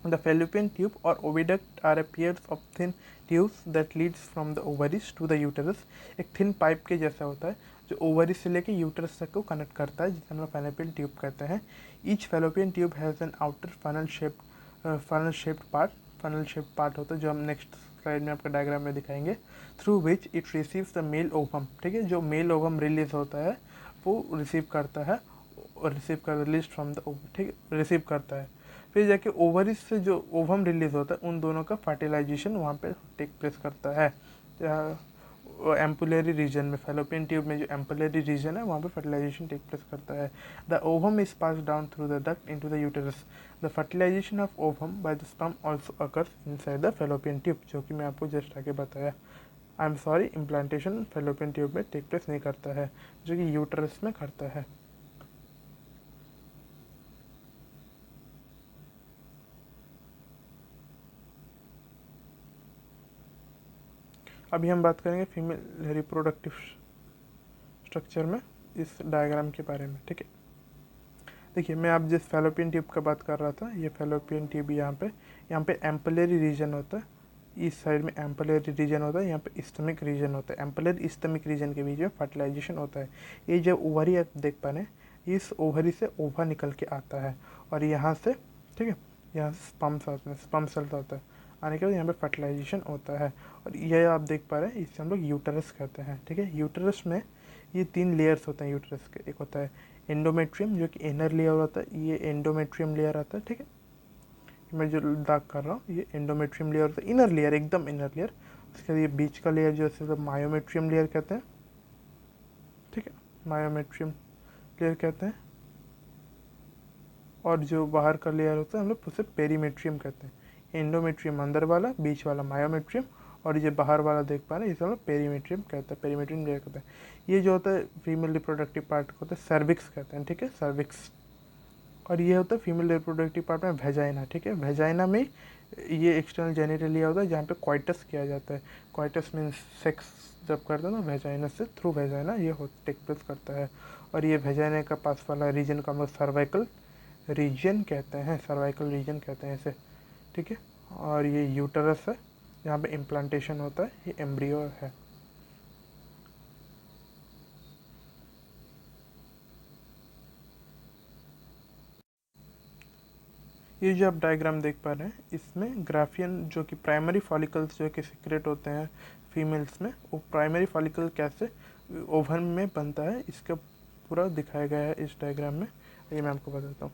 द फेलोपियन ट्यूब और oviduct are a pairs of thin tubes that leads from the ovaries to the uterus. एक थिन पाइप के जैसा होता है जो ओवरीज से लेके यूटरस तक को कनेक्ट करता है, जिसे हम लोग फेलोपियन ट्यूब कहते हैं। Each fallopian tube has an outer funnel shaped part होता है, जो हम नेक्स्ट स्लाइड में आपका डायग्राम में दिखाएंगे, through which it receives the male ovum, ठीक है। जो मेल ओवम रिलीज होता है वो रिसीव करता है, और रिलीज फ्रॉम द ओवम, ठीक है, रिसीव करता है। फिर जाके ओवरीज से जो ओवम रिलीज होता है उन दोनों का फर्टिलाइजेशन वहाँ पे टेक प्लेस करता है। एम्पुलरी रीजन में, फैलोपियन ट्यूब में जो एम्पुलरी रीजन है वहाँ पे फर्टिलाइजेशन टेक प्लेस करता है। The ovum is pass down through the duct into the uterus. The fertilization of ovum by the sperm also occurs inside the fallopian tube, जो कि मैं आपको जस्ट आगे बताया। I am sorry, implantation fallopian tube में टेक प्लेस नहीं करता है, जो कि यूटेरस में करता है। अभी हम बात करेंगे फीमेल रिप्रोडक्टिव स्ट्रक्चर में इस डायग्राम के बारे में, ठीक है। देखिए, मैं आप जिस फैलोपियन ट्यूब का बात कर रहा था, ये फैलोपियन ट्यूब यहाँ पे एम्पलरी रीजन होता है, इस साइड में एम्पलरी रीजन होता है, यहाँ पे इस्टमिक रीजन होता है। एम्पलर इस्टमिक रीजन के बीच में फर्टिलाइजेशन होता है। ये जब ओवरी आप देख पा रहे हैं, इस ओवरी से ओवा निकल के आता है और यहाँ से, ठीक है, यहाँ से स्पर्म्स आते हैं, स्पर्म सेल्स आता है, आने के बाद यहाँ पे फर्टिलाइजेशन होता है। और ये आप देख पा रहे हैं, इसे हम लोग यूटरस कहते हैं, ठीक है। यूटरस में ये 3 लेयर्स होते हैं यूटरस के। एक होता है एंडोमेट्रियम, जो कि इनर लेयर होता है, ये एंडोमेट्रियम लेयर आता है, ठीक है। मैं जो दाग कर रहा हूँ ये एंडोमेट्रियम लेयर होता है, इनर लेयर, एकदम इनर लेयर। उसके बाद ये बीच का लेयर जो है मायोमेट्रियम लेयर कहते हैं, ठीक है, मायोमेट्रियम लेयर कहते हैं। और जो बाहर का लेयर होता है हम लोग उसे पेरीमेट्रियम कहते हैं। एंडोमेट्रियम अंदर वाला, बीच वाला मायोमेट्रियम, और ये बाहर वाला देख पा रहे हैं इसे हम लोग पेरीमेट्रियम कहते हैं, पेरीमेट्रियम लेयर कहते हैं। ये जो होता है फीमेल रिप्रोडक्टिव पार्ट को होता है सर्विक्स कहते हैं, ठीक है, सर्विक्स। और ये होता है फीमेल रिप्रोडक्टिव पार्ट में वेजाइना, ठीक है। वेजाइना में ये एक्सटर्नल जेनिटलिया होता है जहाँ पे क्वाइटस किया जाता है। क्वाइटस मीन्स सेक्स जब करते हैं ना वेजाइना से, थ्रू वेजाइना ये टेक प्लेस करता है। और ये वेजाइना का पास वाला रीजन को हम लोग सर्वाइकल रीजन कहते हैं, सर्वाइकल रीजन कहते हैं इसे, ठीक है। और ये यूटरस है जहाँ पे इम्प्लांटेशन होता है, ये एम्ब्रियो है। ये जो आप डायग्राम देख पा रहे हैं, इसमें ग्राफियन जो कि प्राइमरी फॉलिकल्स जो कि सीक्रेट होते हैं फीमेल्स में, वो प्राइमरी फॉलिकल कैसे ओवन में बनता है इसका पूरा दिखाया गया है इस डायग्राम में। ये मैं आपको बताता हूँ।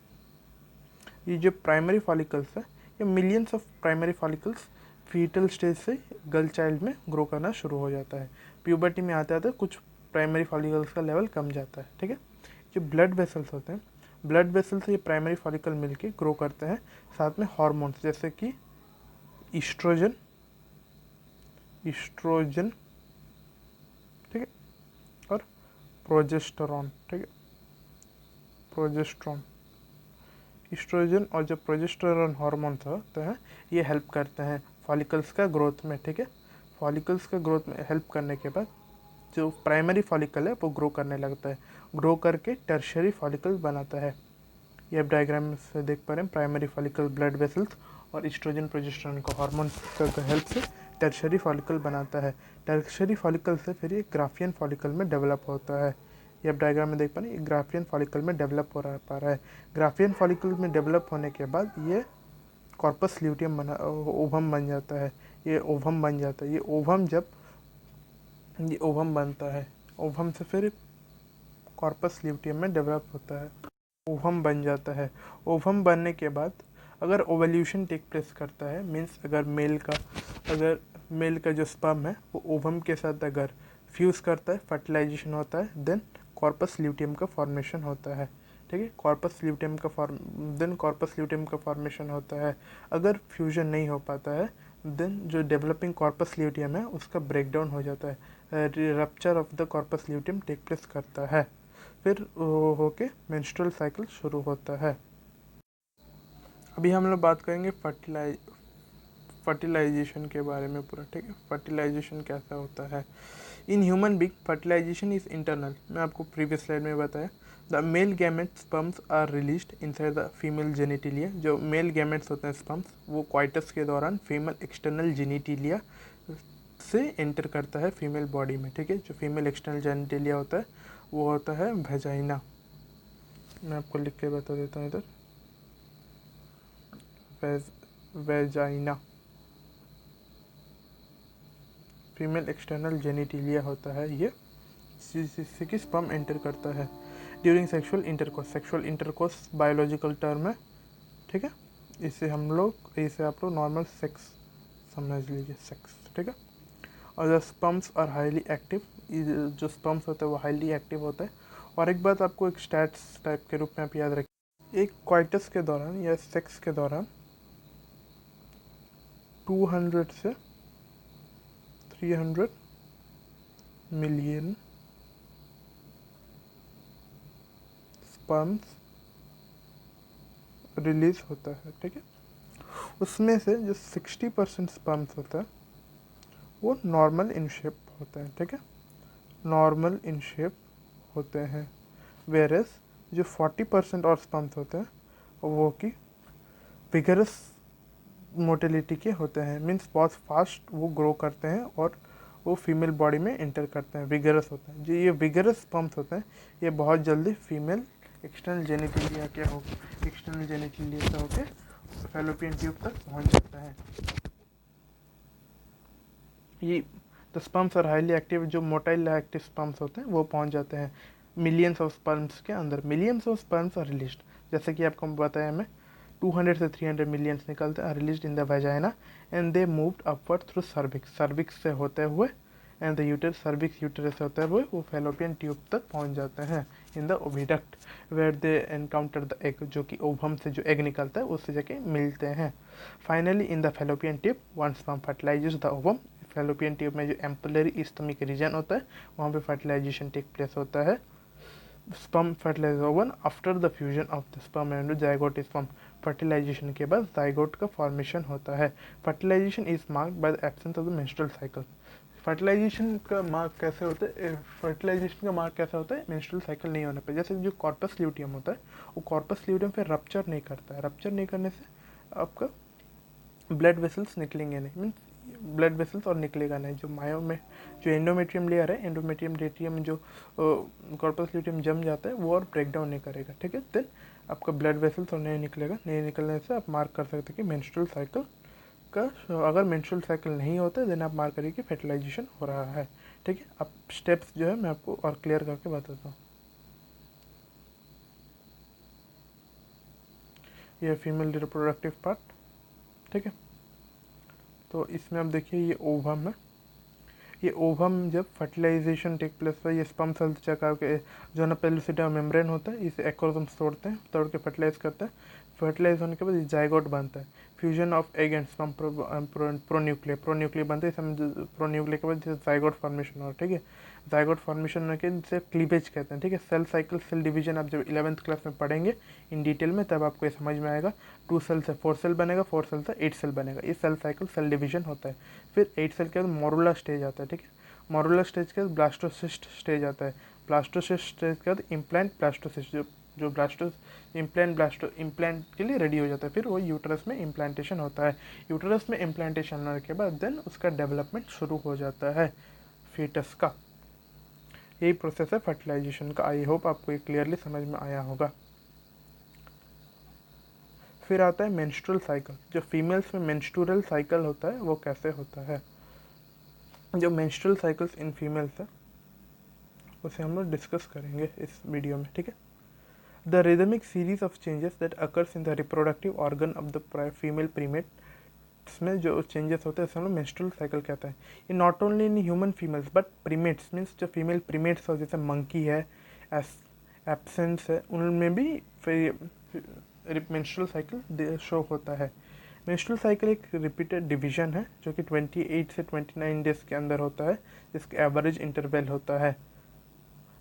ये जो प्राइमरी फॉलिकल्स है, ये millions of primary follicles foetal stage से गर्ल चाइल्ड में ग्रो करना शुरू हो जाता है। प्यूबर्टी में आते आते कुछ प्राइमरी फॉलिकल्स का लेवल कम जाता है, ठीक है। जो ब्लड वेसल्स होते हैं, ब्लड वेसल से ये प्राइमरी फॉलिकल मिलके ग्रो करते हैं, साथ में हार्मोन्स जैसे कि ईस्ट्रोजन, ठीक है, और प्रोजेस्टेरॉन, ठीक है, प्रोजेस्टेरॉन, ईस्ट्रोजन और जो प्रोजेस्टेरॉन हार्मोन्स होते हैं ये हेल्प करते हैं फॉलिकल्स का ग्रोथ में, ठीक है। फॉलिकल्स का ग्रोथ में हेल्प करने के बाद जो प्राइमरी फॉलिकल है वो ग्रो करने लगता है, ग्रो करके टर्शरी फॉलिकल बनाता है। ये आप डायग्राम से देख पा रहे हैं, प्राइमरी फॉलिकल ब्लड वेसल्स और एस्ट्रोजन प्रोजेस्टेरॉन को हार्मोन का हेल्प से टर्शरी फॉलिकल बनाता है। टर्शरी फॉलिकल से फिर ये ग्राफियन फॉलिकल में डेवलप होता है। ये आप डायग्राम में देख पा रहे हैं, ग्राफियन फॉलिकल में डेवलप हो पा रहा है। ग्राफियन फॉलिकल में डेवलप होने के बाद ये कॉर्पस ल्यूटियम ओवम बन जाता है। ये ओवम बन जाता है। ये ओवम जब ये ओवम बनता है, ओवम से फिर कॉर्पस ल्यूटियम में डेवलप होता है, ओवम बन जाता है। ओवम बनने के बाद अगर ओवल्यूशन टेक प्लेस करता है, मीन्स अगर मेल का जो स्पर्म है वो ओवम के साथ अगर फ्यूज़ करता है, फर्टिलाइजेशन होता है, देन कॉर्पस ल्यूटियम का फॉर्मेशन होता है, ठीक है। कॉर्पस ल्यूटियम का फॉर्मेशन होता है। अगर फ्यूजन नहीं हो पाता है, देन जो डेवलपिंग कॉर्पस ल्यूटियम है उसका ब्रेकडाउन हो जाता है, rupture of the corpus luteum take place करता है, फिर होके मेंस्ट्रुअल साइकिल शुरू होता है। अभी हम लोग बात करेंगे फर्टिलाइजेशन के बारे में पूरा, ठीक है। फर्टिलाइजेशन कैसा होता है in human being? Fertilization is internal. मैं आपको प्रीवियस स्लाइड में बताया, the male gametes sperms are released inside the female genitalia. जो मेल गैमेट्स होते हैं स्पर्म्स, वो क्वाइटस के दौरान फीमेल एक्सटर्नल जेनिटिलिया से एंटर करता है फीमेल बॉडी में, ठीक है। जो फीमेल एक्सटर्नल जेनिटिलिया होता है वो होता है वेजाइना। मैं आपको लिख के बता देता हूँ इधर, वेजाइना फीमेल एक्सटर्नल जेनिटिलिया होता है ये, जिससे कि स्पर्म एंटर करता है during sexual intercourse. Sexual intercourse biological term है, ठीक है। इसे हम लोग, इसे आप लोग नॉर्मल सेक्स समझ लीजिए, सेक्स, ठीक है। और the sperms are highly active, जो स्पर्म्स होते हैं वो हाईली एक्टिव होते हैं। और एक बात आपको एक स्टैट्स टाइप के रूप में आप याद रखिए, एक क्वाइटस के दौरान या सेक्स के दौरान 200 से 300 मिलियन स्पर्म्स रिलीज होता है, ठीक है। उसमें से जो 60% स्पर्म्स होता है वो नॉर्मल इन शेप होते हैं, ठीक है, नॉर्मल इन शेप होते हैं। वेरस जो 40% और स्पर्म्स होते हैं वो कि विगरस मोटिलिटी के होते हैं, मीन्स बहुत फास्ट वो ग्रो करते हैं और वो फीमेल बॉडी में इंटर करते हैं, विगरस होते हैं। जो ये विगरस स्पर्म्स होते हैं ये बहुत जल्दी फीमेल एक्सटर्नल जेनिटलिया क्या हो, एक्सटर्नल जेनिटलिया से होकर फैलोपियन ट्यूब तक पहुंच जाता है। ये the sperms are highly active, जो मोटाइल एक्टिव स्पर्म्स होते हैं वो पहुंच जाते हैं मिलियंस ऑफ स्पर्म्स के अंदर। Millions of sperms are released, जैसे कि आपको बताया हमें 200 से 300 मिलियंस निकलते हैं released in the vagina and they moved upward through cervix, cervix से होते हुए एंड द यूटर, सर्विक्स यूटरस से होते हुए वो फैलोपियन ट्यूब तक पहुंच जाते हैं in the oviduct where they encounter the egg, जो कि ओवम से जो एग निकलता है उससे जाके मिलते हैं। Finally in the fallopian tube one sperm fertilizes the ovum, fallopian tube में जो एम्पुलरी इस्टमिक रीजन होता है वहाँ पे फर्टिलाइजेशन टेक प्लेस होता है। Sperm fertilize ovum after the fusion of the sperm and zygote sperm, fertilization के बाद जाइगोट का फॉर्मेशन होता है। Fertilization is marked by the absence of the menstrual cycle. Fertilization का मार्क कैसे होता है, फर्टिलाइजेशन का मार्क कैसा होता है, मेंस्ट्रुअल साइकिल नहीं होने पर। जैसे जो कॉर्पस ल्यूटियम होता है वो कॉर्पस ल्यूटियम फिर रप्चर नहीं करता है, रप्चर नहीं करने से आपका ब्लड वेसल्स निकलेंगे नहीं, मीन्स ब्लड वेसल्स और निकलेगा नहीं। जो मायो में जो एंडोमेट्रियम लेयर है, एंडोमेट्रियम रेटियम जो कॉर्पस ल्यूटियम जम जाता है वो और ब्रेक डाउन नहीं करेगा, ठीक है। देन आपका ब्लड वेसल्स और नहीं निकलेगा, नहीं निकलने से आप मार्क कर सकते हैं कि मेंस्ट्रुअल साइकिल का, अगर मेंस्ट्रुअल साइकिल नहीं होता है देन आप मार्क करिए कि फर्टिलाइजेशन हो रहा है, ठीक है। अब स्टेप्स जो है मैं आपको और क्लियर करके बताता हूँ। ये फीमेल रिप्रोडक्टिव पार्ट, ठीक है। तो इसमें अब देखिए ये ओवम है, ये ओवम जब फर्टिलाइजेशन टेक प्लेस पर ये स्पर्म सेल चक्र के जो ना पेलुसिडा मेम्ब्रेन होता है इसे एक्रोसोम्स तोड़ते हैं, तोड़ के फर्टिलाइज करते हैं। फर्टिलाइज होने के बाद ये जाइगोट बनता है, fusion of egg and sperm pronuclear, pronuclear बनते हैं, प्रोन्यूक्लियर के बाद जाइगोट फॉर्मेशन हो, ठीक है। जाइगोट फॉर्मेशन होने के से क्लीवेज कहते हैं, ठीक है। सेल साइकिल, सेल डिवीजन आप जब 11th क्लास में पढ़ेंगे इन डिटेल में तब आपको ये समझ में आएगा। 2 सेल से 4 सेल बनेगा, 4 सेल से 8 सेल बनेगा, ये सेल साइकिल, सेल डिवीजन होता है। फिर 8 सेल के बाद मोरुला स्टेज आता है, ठीक है। मोरुला स्टेज के बाद ब्लास्टोसिस्ट स्टेज आता है, ब्लास्टोसिस्ट स्टेज के बाद इम्प्लांट ब्लास्टोसिस्ट, जो ब्लास्टोस इम्प्लांट के लिए रेडी हो जाता है, फिर वो यूटरस में इम्प्लांटेशन होता है। यूटरस में इम्प्लांटेशन होने के बाद देन उसका डेवलपमेंट शुरू हो जाता है फीटस का। यही प्रोसेस है फर्टिलाइजेशन का। आई होप आपको ये क्लियरली समझ में आया होगा। फिर आता है मेंस्ट्रुअल साइकिल, जो फीमेल्स में मेंस्ट्रुअल साइकिल होता है वो कैसे होता है। जो मेंस्ट्रुअल साइकिल्स इन फीमेल्स है उसे हम लोग डिस्कस करेंगे इस वीडियो में, ठीक है। The rhythmic series of changes that occurs in the reproductive organ of the female primate, इसमें जो चेंजेस होते हैं उसे हम लोग मेंस्ट्रुअल साइकिल कहते हैं। ये not only in human females but primates, means जो फीमेल प्रीमेट्स हो जैसे मंकी है, एब्सेंस है, उनमें भी मेंस्ट्रुअल साइकिल शो होता है। मेंस्ट्रुअल साइकिल एक रिपीटेड डिवीजन है जो कि 28 से 29 डेज के अंदर होता है, जिसका एवरेज इंटरवल होता है।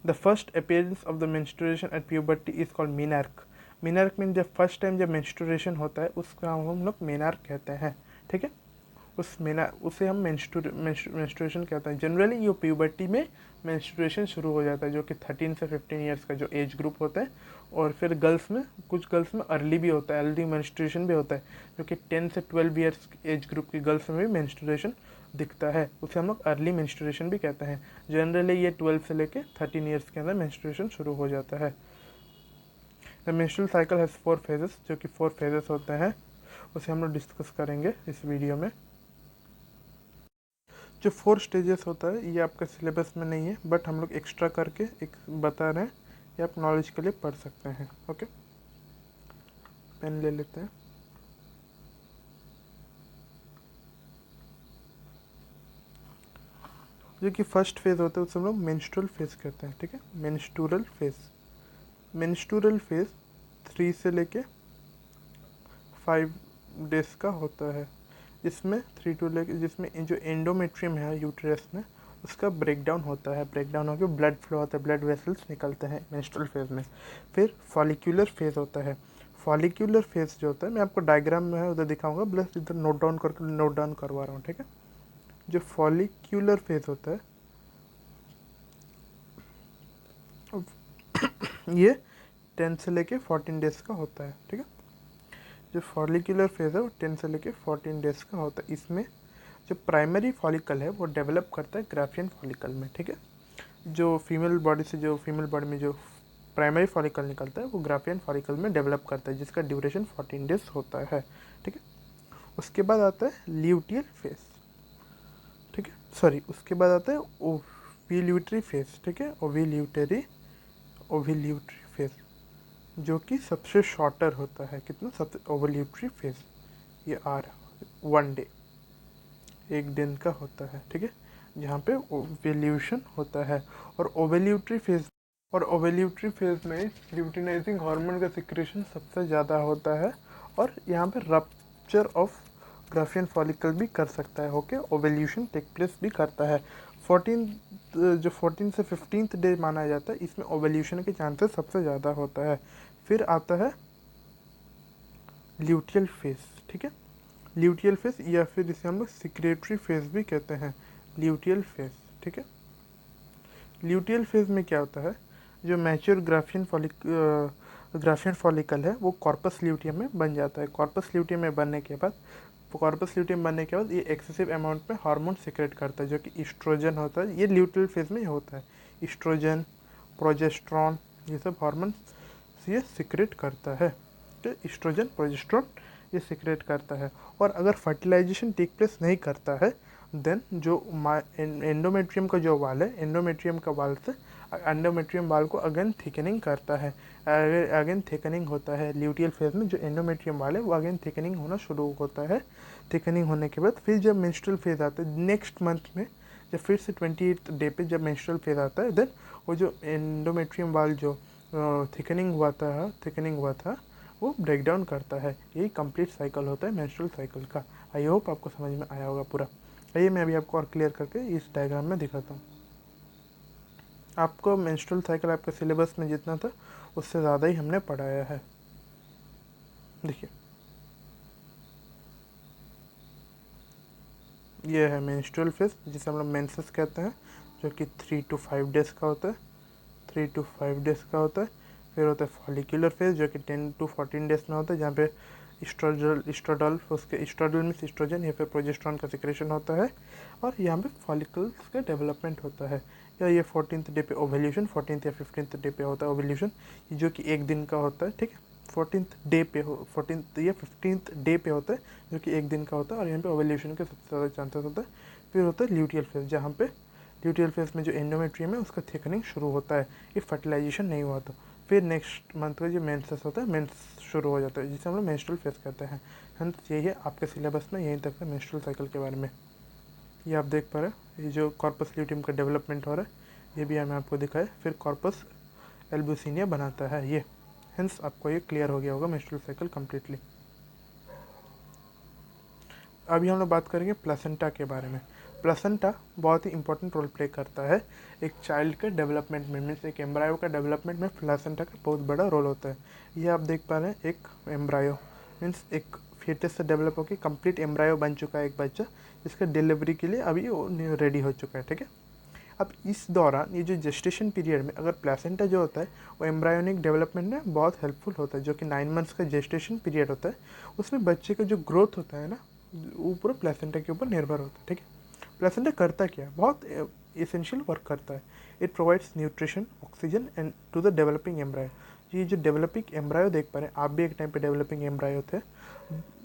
The first appearance of the menstruation at puberty is called menarche. Menarche mean जब फर्स्ट टाइम जब मेंस्ट्रुएशन होता है उसका हम लोग मेनार्क कहते हैं, ठीक है। उसे हम मेंस्ट्रुएशन कहते हैं। जनरली ये प्यूबर्टी में मेंस्ट्रुएशन शुरू हो जाता है, जो कि 13 से 15 ईयर्स का जो एज ग्रुप होता है। और फिर गर्ल्स में, कुछ गर्ल्स में अर्ली भी होता है, अर्ली मेंस्ट्रुएशन भी होता है, जो कि 10 से 12 ईयर्स एज ग्रुप की गर्ल्स में भी मेंस्ट्रुएशन दिखता है, उसे हम लोग अर्ली मेंस्ट्रुएशन भी कहते हैं। जनरली ये 12 से लेके 13 ईयर्स के अंदर मेंस्ट्रुएशन शुरू हो जाता है। The menstrual cycle has 4 phases, जो कि 4 फेजेस होते हैं, उसे हम लोग डिस्कस करेंगे इस वीडियो में। जो 4 स्टेजेस होता है ये आपका सिलेबस में नहीं है, बट हम लोग एक्स्ट्रा करके एक बता रहे हैं, ये आप नॉलेज के लिए पढ़ सकते हैं, ओके। पेन ले लेते हैं। जो कि फर्स्ट फेज होता है उसे हम लोग मेंस्ट्रुअल फेज कहते हैं, ठीक है। मेंस्ट्रुअल फेज, मेंस्ट्रुअल फेज 3 से लेके 5 डेज का होता है, जिसमें 3 टू लेके, जिसमें जो एंडोमेट्रियम है यूट्रस में उसका ब्रेकडाउन होता है, ब्रेकडाउन होकर ब्लड फ्लो होता है, ब्लड वेसल्स निकलते हैं मेंस्ट्रुअल फेज में। फिर फॉलिक्यूलर फेज होता है। फॉलिक्यूलर फेज जो होता है, मैं आपको डायग्राम में है उधर दिखाऊंगा, प्लस इधर नोट डाउन करवा रहा हूँ, ठीक है। जो फॉलिक्यूलर फेज होता है ये 10 से लेके 14 डेज का होता है, ठीक है। जो फॉलिक्यूलर फेज है वो 10 से लेके 14 डेज का होता है। इसमें जो प्राइमरी फॉलिकल है वो डेवलप करता है ग्राफियन फॉलिकल में, ठीक है। जो फीमेल बॉडी में जो प्राइमरी फॉलिकल निकलता है वो ग्राफियन फॉलिकल में डेवलप करता है, जिसका ड्यूरेशन 14 डेज होता है, ठीक है। उसके बाद आता है ल्यूटियल फेज, ठीक है, सॉरी, उसके बाद आता है ओव्यूलेटरी फेज, ठीक है। ओव्यूलेटरी फेज जो कि सबसे शॉर्टर होता है, कितना, सबसे, ओव्यूलेटरी फेज ये 1 डे, 1 दिन का होता है, ठीक है, जहाँ पे ओव्यूलेशन होता है। और ओव्यूलेटरी फेज में ल्यूटिनाइजिंग हार्मोन का सिक्रेशन सबसे ज़्यादा होता है, और यहाँ पे रप्चर ऑफ ग्राफियन फॉलिकल भी कर सकता है, ओके, ओव्यूलेशन टेक प्लेस भी करता है। 14 से 15th डे माना जाता है, इसमें ओव्यूलेशन के चांसेस सबसे ज़्यादा होता है। फिर आता है ल्यूटियल फेज, ठीक है, ल्यूटियल फेज, या फिर इसे हम लोग सिक्रेटरी फेज भी कहते हैं, ल्यूटियल फेज, ठीक है। ल्यूटियल फेज में क्या होता है, जो मैच्योर ग्राफियन फॉलिकल है वो कॉर्पस ल्यूटियम में बन जाता है। कॉर्पस ल्यूटियम में बनने के बाद ये एक्सेसिव अमाउंट में हार्मोन सिक्रेट करता है, जो कि ईस्ट्रोजन होता है। ये ल्यूटियल फेज में होता है, ईस्ट्रोजन, प्रोजेस्ट्रॉन, ये सब हार्मोन ये सिक्रेट करता है, तो ईस्ट्रोजन, प्रोजेस्ट्रॉन ये सिक्रेट करता है। और अगर फर्टिलाइजेशन टेक प्लेस नहीं करता है, देन जो एंडोमेट्रियम का जो वाल है, एंडोमेट्रियम का वाल से एंडोमेट्रियम वाल को अगेन थिकनिंग करता है, अगेन थिकनिंग होता है ल्यूटियल फेज में। जो एंडोमेट्रियम वाल है वो अगेन थिकनिंग होना शुरू होता है। थिकनिंग होने के बाद फिर जब मेंस्ट्रुअल फेज आता है नेक्स्ट मंथ में, जब फिर से 28th डे पे जब मेंस्ट्रुअल फेज आता है, देन वो जो एंडोमेट्रियम वाल जो थिकनिंग हुआ था वो ब्रेक डाउन करता है। यही कंप्लीट साइकिल होता है मेंस्ट्रुअल साइकिल का। आई होप आपको समझ में आया होगा पूरा। आइए मैं अभी आपको और क्लियर करके इस डायग्राम में दिखाता हूँ। आपको मेंस्ट्रुअल साइकिल आपके सिलेबस में जितना था उससे ज़्यादा ही हमने पढ़ाया है। देखिए, ये है मेंस्ट्रुअल फेज, जिसे हम लोग मेंसेस कहते हैं, जो कि 3 to 5 डेज का होता है, 3 to 5 डेज का होता है। फिर होता है फॉलिक्यूलर फेज, जो कि 10 to 14 डेज में होता है, जहाँ पे इस्ट्रोडल उसके इस्ट्रोडल मीन्स इस्ट्रोजन या फिर प्रोजेस्ट्रॉन का सिक्रेशन होता है, और यहाँ पे फॉलिकल्स का डेवलपमेंट होता है। या ये 14th डे पे ओव्यूलेशन, 14th या 15th डे पे होता है ओव्यूलेशन, जो कि 1 दिन का होता है, ठीक है। 14th डे पे 14th या 15th डे पे होता है, जो कि 1 दिन का होता है, और यहाँ पे ओव्यूलेशन के सबसे ज़्यादा चांसेस होता है। फिर होता है ल्यूटियल फेज, जहाँ पे ल्यूटियल फेज में जो एंडोमेट्रियम है उसका थिकनिंग शुरू होता है, ये फर्टिलाइजेशन नहीं हुआ तो। फिर नेक्स्ट मंथ का जो मेंसेस होता है, मेंस शुरू हो जाता है, जिसे हम लोग मेंस्ट्रुअल फेज कहते हैं। हेंस यही है आपके सिलेबस में, यहीं तक है मेंस्ट्रुअल साइकिल के बारे में। ये आप देख पा रहे हैं, ये जो कॉर्पस ल्यूटियम का डेवलपमेंट हो रहा है ये भी हमें आपको दिखाया। फिर कॉर्पस एल्ब्यूसिनिया बनाता है ये। हेंस आपको ये क्लियर हो गया होगा मेंस्ट्रुअल साइकिल कम्प्लीटली। अभी हम लोग बात करेंगे प्लेसेंटा के बारे में। प्लेसेंटा बहुत ही इंपॉर्टेंट रोल प्ले करता है एक चाइल्ड के डेवलपमेंट में, मीन्स एक एम्ब्रायो का डेवलपमेंट में प्लेसेंटा का बहुत बड़ा रोल होता है। ये आप देख पा रहे हैं, एक एम्ब्रायो मीन्स एक फीटस से डेवलप होकर कंप्लीट एम्ब्रायो बन चुका है एक बच्चा, जिसका डिलीवरी के लिए अभी वो रेडी हो चुका है, ठीक है। अब इस दौरान ये जो जेस्टेशन पीरियड में अगर प्लेसेंटा जो होता है वो एम्ब्रायोनिक डेवलपमेंट में बहुत हेल्पफुल होता है, जो कि 9 मंथ्स का जेस्टेशन पीरियड होता है, उसमें बच्चे का जो ग्रोथ होता है ना वो पूरा प्लेसेंटा के ऊपर निर्भर होता है, ठीक है। प्लेसेंटा करता क्या है, बहुत इसेंशियल वर्क करता है। It provides nutrition, oxygen and to the developing embryo. ये जो डेवलपिंग एम्ब्रायो देख पा रहे हैं, आप भी एक टाइम पे डेवलपिंग एम्ब्रायो थे,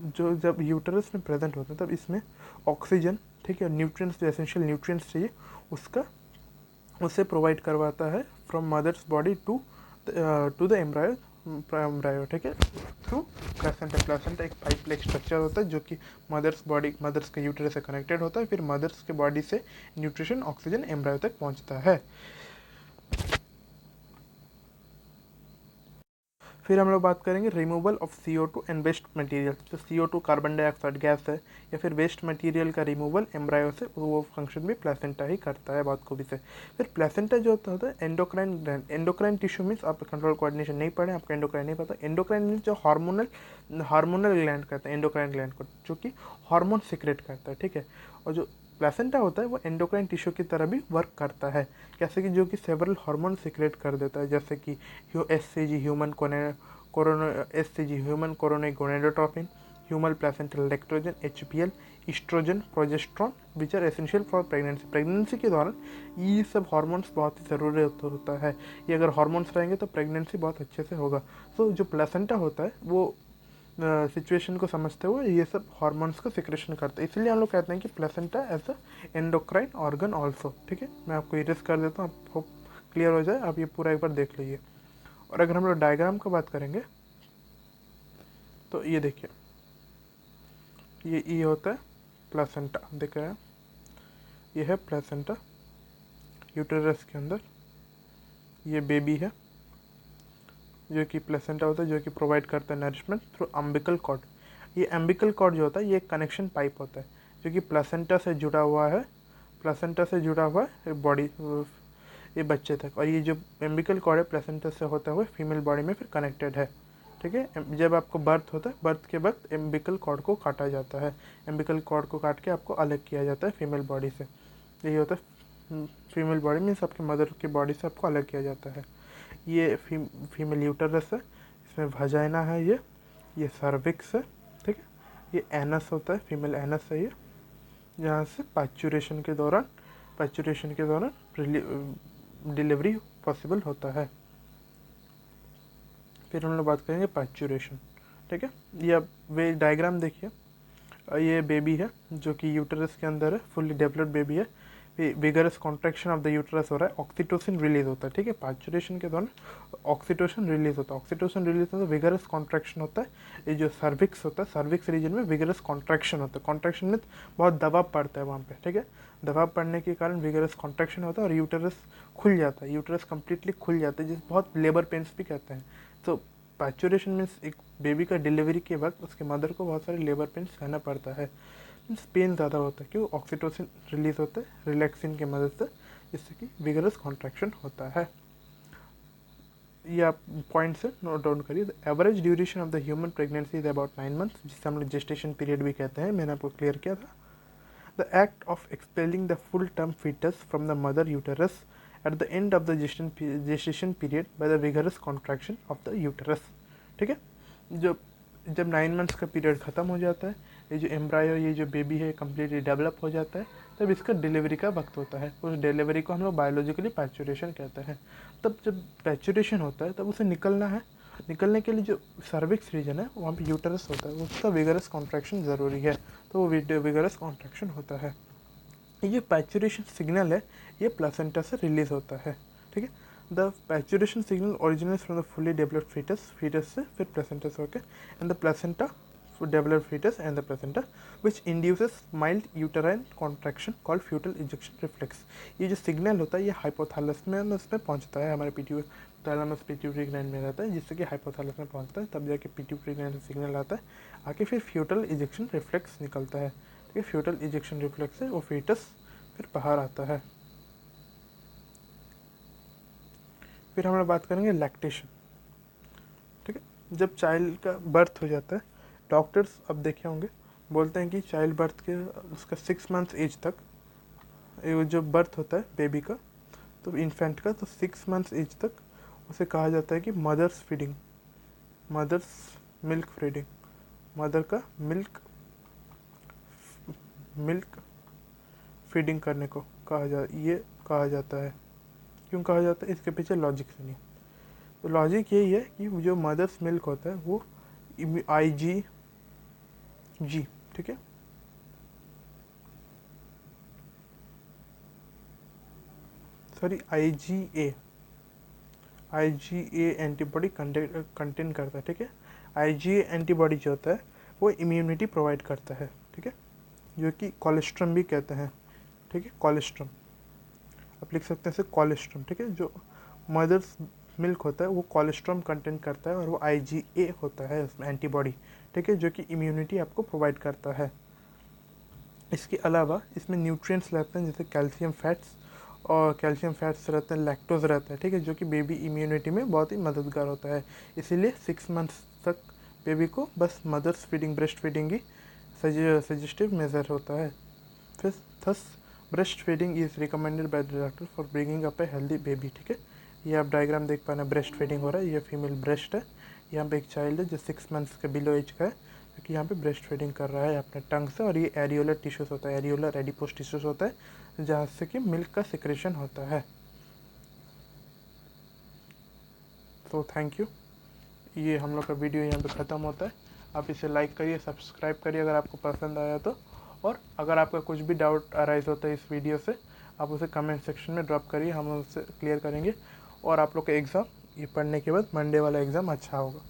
जो जब यूटरस में प्रेजेंट होते हैं तब इसमें ऑक्सीजन, ठीक है, न्यूट्रिएंट्स, जो एसेंशियल न्यूट्रिएंट्स चाहिए उससे प्रोवाइड करवाता है from mother's body to the embryo embryo, ठीक है, थ्रू प्लेसेंटा। प्लेसेंटा एक पाइप लाइक स्ट्रक्चर होता है जो कि मदर्स के यूट्रस से कनेक्टेड होता है, फिर मदर्स के बॉडी से न्यूट्रिशन ऑक्सीजन एम्ब्रायो तक पहुंचता है। फिर हम लोग बात करेंगे removal of CO2 and waste material. जो CO2 कार्बन डाइऑक्साइड गैस है या फिर वेस्ट मटेरियल का रिमूवल एम्ब्रायो से, वो फंक्शन भी प्लेसेंटा ही करता है बहुत खूबी से। फिर प्लेसेंटा जो होता है endocrine gland. Endocrine tissue means आप कंट्रोल कोऑर्डिनेशन नहीं पढ़े, आपको एंडोक्राइन नहीं पता। एंडोक्राइन मीन्स जो हार्मोनल ग्लैंड करता है, एंडोक्राइन ग्लैंड को, जो कि हार्मोन सिक्रेट करता है, ठीक है। और जो प्लेसेंटा होता है वो एंडोक्राइन टिश्यू की तरह भी वर्क करता है, कैसे कि जो कि सेवरल हार्मोन सिक्रेट कर देता है, जैसे कि SCG human coronary gonadotropin, human placental lactogen HPL, oestrogen, progesterone, which are essential for pregnancy. Pregnancy के दौरान ये सब हार्मोन्स बहुत ही ज़रूरी होता है। ये अगर हार्मोन्स रहेंगे तो प्रेगनेंसी बहुत अच्छे से होगा। तो जो प्लेसेंटा होता है वो सिचुएशन को समझते हुए ये सब हार्मोन्स को सिक्रेशन करता है, इसलिए हम लोग कहते हैं कि placenta as a endocrine organ also, ठीक है। मैं आपको इरेज कर देता हूँ, आप होप क्लियर हो जाए, आप ये पूरा एक बार देख लीजिए। और अगर हम लोग डायग्राम का बात करेंगे तो ये देखिए, ये होता है प्लेसेंटा, देख रहे हैं, ये है प्लेसेंटा यूटेरस के अंदर। ये बेबी है जो कि प्लेसेंटा होता है, जो कि प्रोवाइड करता है नरिशमेंट थ्रू अम्बिकल कॉर्ड। ये अम्बिकल कॉर्ड जो होता है ये एक कनेक्शन पाइप होता है जो कि प्लेसेंटा से जुड़ा हुआ है, प्लेसेंटा से जुड़ा हुआ है बॉडी, ये बच्चे तक। और ये जो अम्बिकल कॉर्ड है प्लेसेंटा से होता हुआ फीमेल बॉडी में फिर कनेक्टेड है, ठीक है। जब आपको बर्थ होता है, बर्थ के वक्त एम्बिकल कॉर्ड को काटा जाता है, एम्बिकल कॉर्ड को काट के आपको अलग किया जाता है फीमेल बॉडी से। यही होता है फीमेल बॉडी मीन्स आपके मदर की बॉडी से आपको अलग किया जाता है। ये फीमेल यूटरस है, इसमें वजाइना है, ये सर्विक्स है, ठीक है। ये एनस होता है, फीमेल एनस है ये, जहाँ से पास्चुरेशन के दौरान डिलीवरी पॉसिबल होता है। फिर हम लोग बात करेंगे पास्चुरेशन, ठीक है। ये अब वे डायग्राम देखिए, ये बेबी है जो कि यूटरस के अंदर है, फुल्ली डेवलप्ड बेबी है। Vigorous contraction of the uterus हो रहा है, ऑक्सीटोसिन रिलीज होता है, ठीक है। पास्चुरेशन के दौरान ऑक्सीटोसिन रिलीज होता है, ऑक्सीटोसिन रिलीज होता है, विगरस कॉन्ट्रैक्शन होता है। ये जो सर्विक्स होता है, सर्विक्स रीजन में विगरस कॉन्ट्रैक्शन होता है। कॉन्ट्रैक्शन में बहुत दबाव पड़ता है वहाँ पे, ठीक है। दबाव पड़ने के कारण विगरस कॉन्ट्रैक्शन होता है और यूटरस खुल जाता है, यूटरस कम्प्लीटली खुल जाता है, जिस बहुत लेबर पेन्स भी कहते हैं। तो पास्चुरेशन मीन्स एक बेबी का डिलीवरी के वक्त उसके मदर को बहुत सारे लेबर पेन सहना पड़ता है, मीन्स पेन ज़्यादा होता है, क्यों, ऑक्सीटोसिन रिलीज होता है रिलैक्सिन की मदद से, जिससे कि विगरस कॉन्ट्रैक्शन होता है। ये आप पॉइंट से नोट डाउन करिए। The average duration of the human pregnancy is about 9 months, जिसे हम लोग जेस्टेशन पीरियड भी कहते हैं, मैंने आपको क्लियर किया था। The act of expelling the full term foetus from the mother uterus at the end of the gestation period by the vigorous contraction of the uterus, ठीक है। जब 9 मंथ्स का पीरियड ख़त्म हो जाता है, ये जो एम्ब्रायो, ये जो बेबी है कम्प्लीटली डेवलप हो जाता है, तब इसका डिलीवरी का वक्त होता है। उस डिलीवरी को हम लोग बायोलॉजिकली पैचुरेशन कहते हैं। तब जब पैचुरेशन होता है तब उसे निकलना है, निकलने के लिए जो सर्विक्स रीजन है वहाँ पे यूटरस होता है, उसका विगरस कॉन्ट्रैक्शन ज़रूरी है, तो वो विगरस कॉन्ट्रैक्शन होता है। ये पैचुरेशन सिग्नल है, ये प्लेसेंटा से रिलीज होता है, ठीक है। The parturition signal originates from the fully developed foetus से फिर प्लेसेंटा से होकर and the placenta developed foetus and the placenta which induces mild uterine contraction called foetal ejection reflex. ये जो सिग्नल होता है ये हाइपोथैलस में पहुंचता है, हमारे थैलेमस पिट्यूटरी ग्लैंड में रहता है, जिससे कि हाइपोथैलस में पहुंचता है, तब जाके पिट्यूटरी ग्लैंड से सिग्नल आता है, आके फिर फ्यूटल इजेक्शन रिफ्लेक्स निकलता है, ठीक है। फ्यूटल इजेक्शन रिफ्लेक्स से वो फीटस फिर बाहर आता है। फिर हम लोग बात करेंगे लैक्टेशन, ठीक है। जब चाइल्ड का बर्थ हो जाता है, डॉक्टर्स अब देखे होंगे बोलते हैं कि चाइल्ड बर्थ के उसका 6 मंथ्स एज तक, ये जो बर्थ होता है बेबी का, तो इन्फेंट का, तो 6 मंथ्स एज तक उसे कहा जाता है कि मदर्स मिल्क फीडिंग, मदर का मिल्क फीडिंग करने को कहा जाता है। क्यों कहा जाता है, इसके पीछे लॉजिक सुनिए। तो लॉजिक यही है कि जो मदर्स मिल्क होता है वो IgG, ठीक है, sorry IgA IgA antibody contain करता है, ठीक है। IgA एंटीबॉडी जो होता है वो इम्यूनिटी प्रोवाइड करता है, ठीक है, जो कि कोलेस्ट्रम भी कहते हैं, ठीक है, कोलेस्ट्रम आप लिख सकते हैं इसे कोलेस्ट्रम, ठीक है। जो मदर्स मिल्क होता है वो कोलेस्ट्रम कंटेन करता है और वो IgA होता है उसमें एंटीबॉडी, ठीक है, जो कि इम्यूनिटी आपको प्रोवाइड करता है। इसके अलावा इसमें न्यूट्रिएंट्स रहते हैं जैसे कैल्शियम फैट्स, और कैल्शियम फैट्स रहते हैं, लैक्टोज रहता है, ठीक है, जो कि बेबी इम्यूनिटी में बहुत ही मददगार होता है। इसीलिए 6 मंथ्स तक बेबी को बस मदर्स फीडिंग, ब्रेस्ट फीडिंग ही सजेस्टिव मेजर होता है। फिर thus breast feeding is recommended by the doctor for bringing up a healthy baby, ठीक है। ये आप डायग्राम देख पा रहे हैं, ब्रेस्ट फीडिंग हो रहा है, ये फीमेल ब्रेस्ट है, यहाँ पे एक चाइल्ड है जो 6 मंथ्स के बिलो एज का है, क्योंकि यहाँ पे ब्रेस्ट फीडिंग कर रहा है अपने टंग से। और ये एरियोलर टिश्यूज होता है, एरियोलर एडिपोस टिश्यूज होता है जहाँ से कि मिल्क का सिक्रेशन होता है। तो थैंक यू, ये हम लोग का वीडियो यहाँ पे ख़त्म होता है। आप इसे लाइक करिए, सब्सक्राइब करिए अगर आपको पसंद आया तो, और अगर आपका कुछ भी डाउट अराइज होता है इस वीडियो से आप उसे कमेंट सेक्शन में ड्रॉप करिए, हम उसे क्लियर करेंगे। और आप लोग का एग्ज़ाम ये पढ़ने के बाद मंडे वाला एग्ज़ाम अच्छा होगा।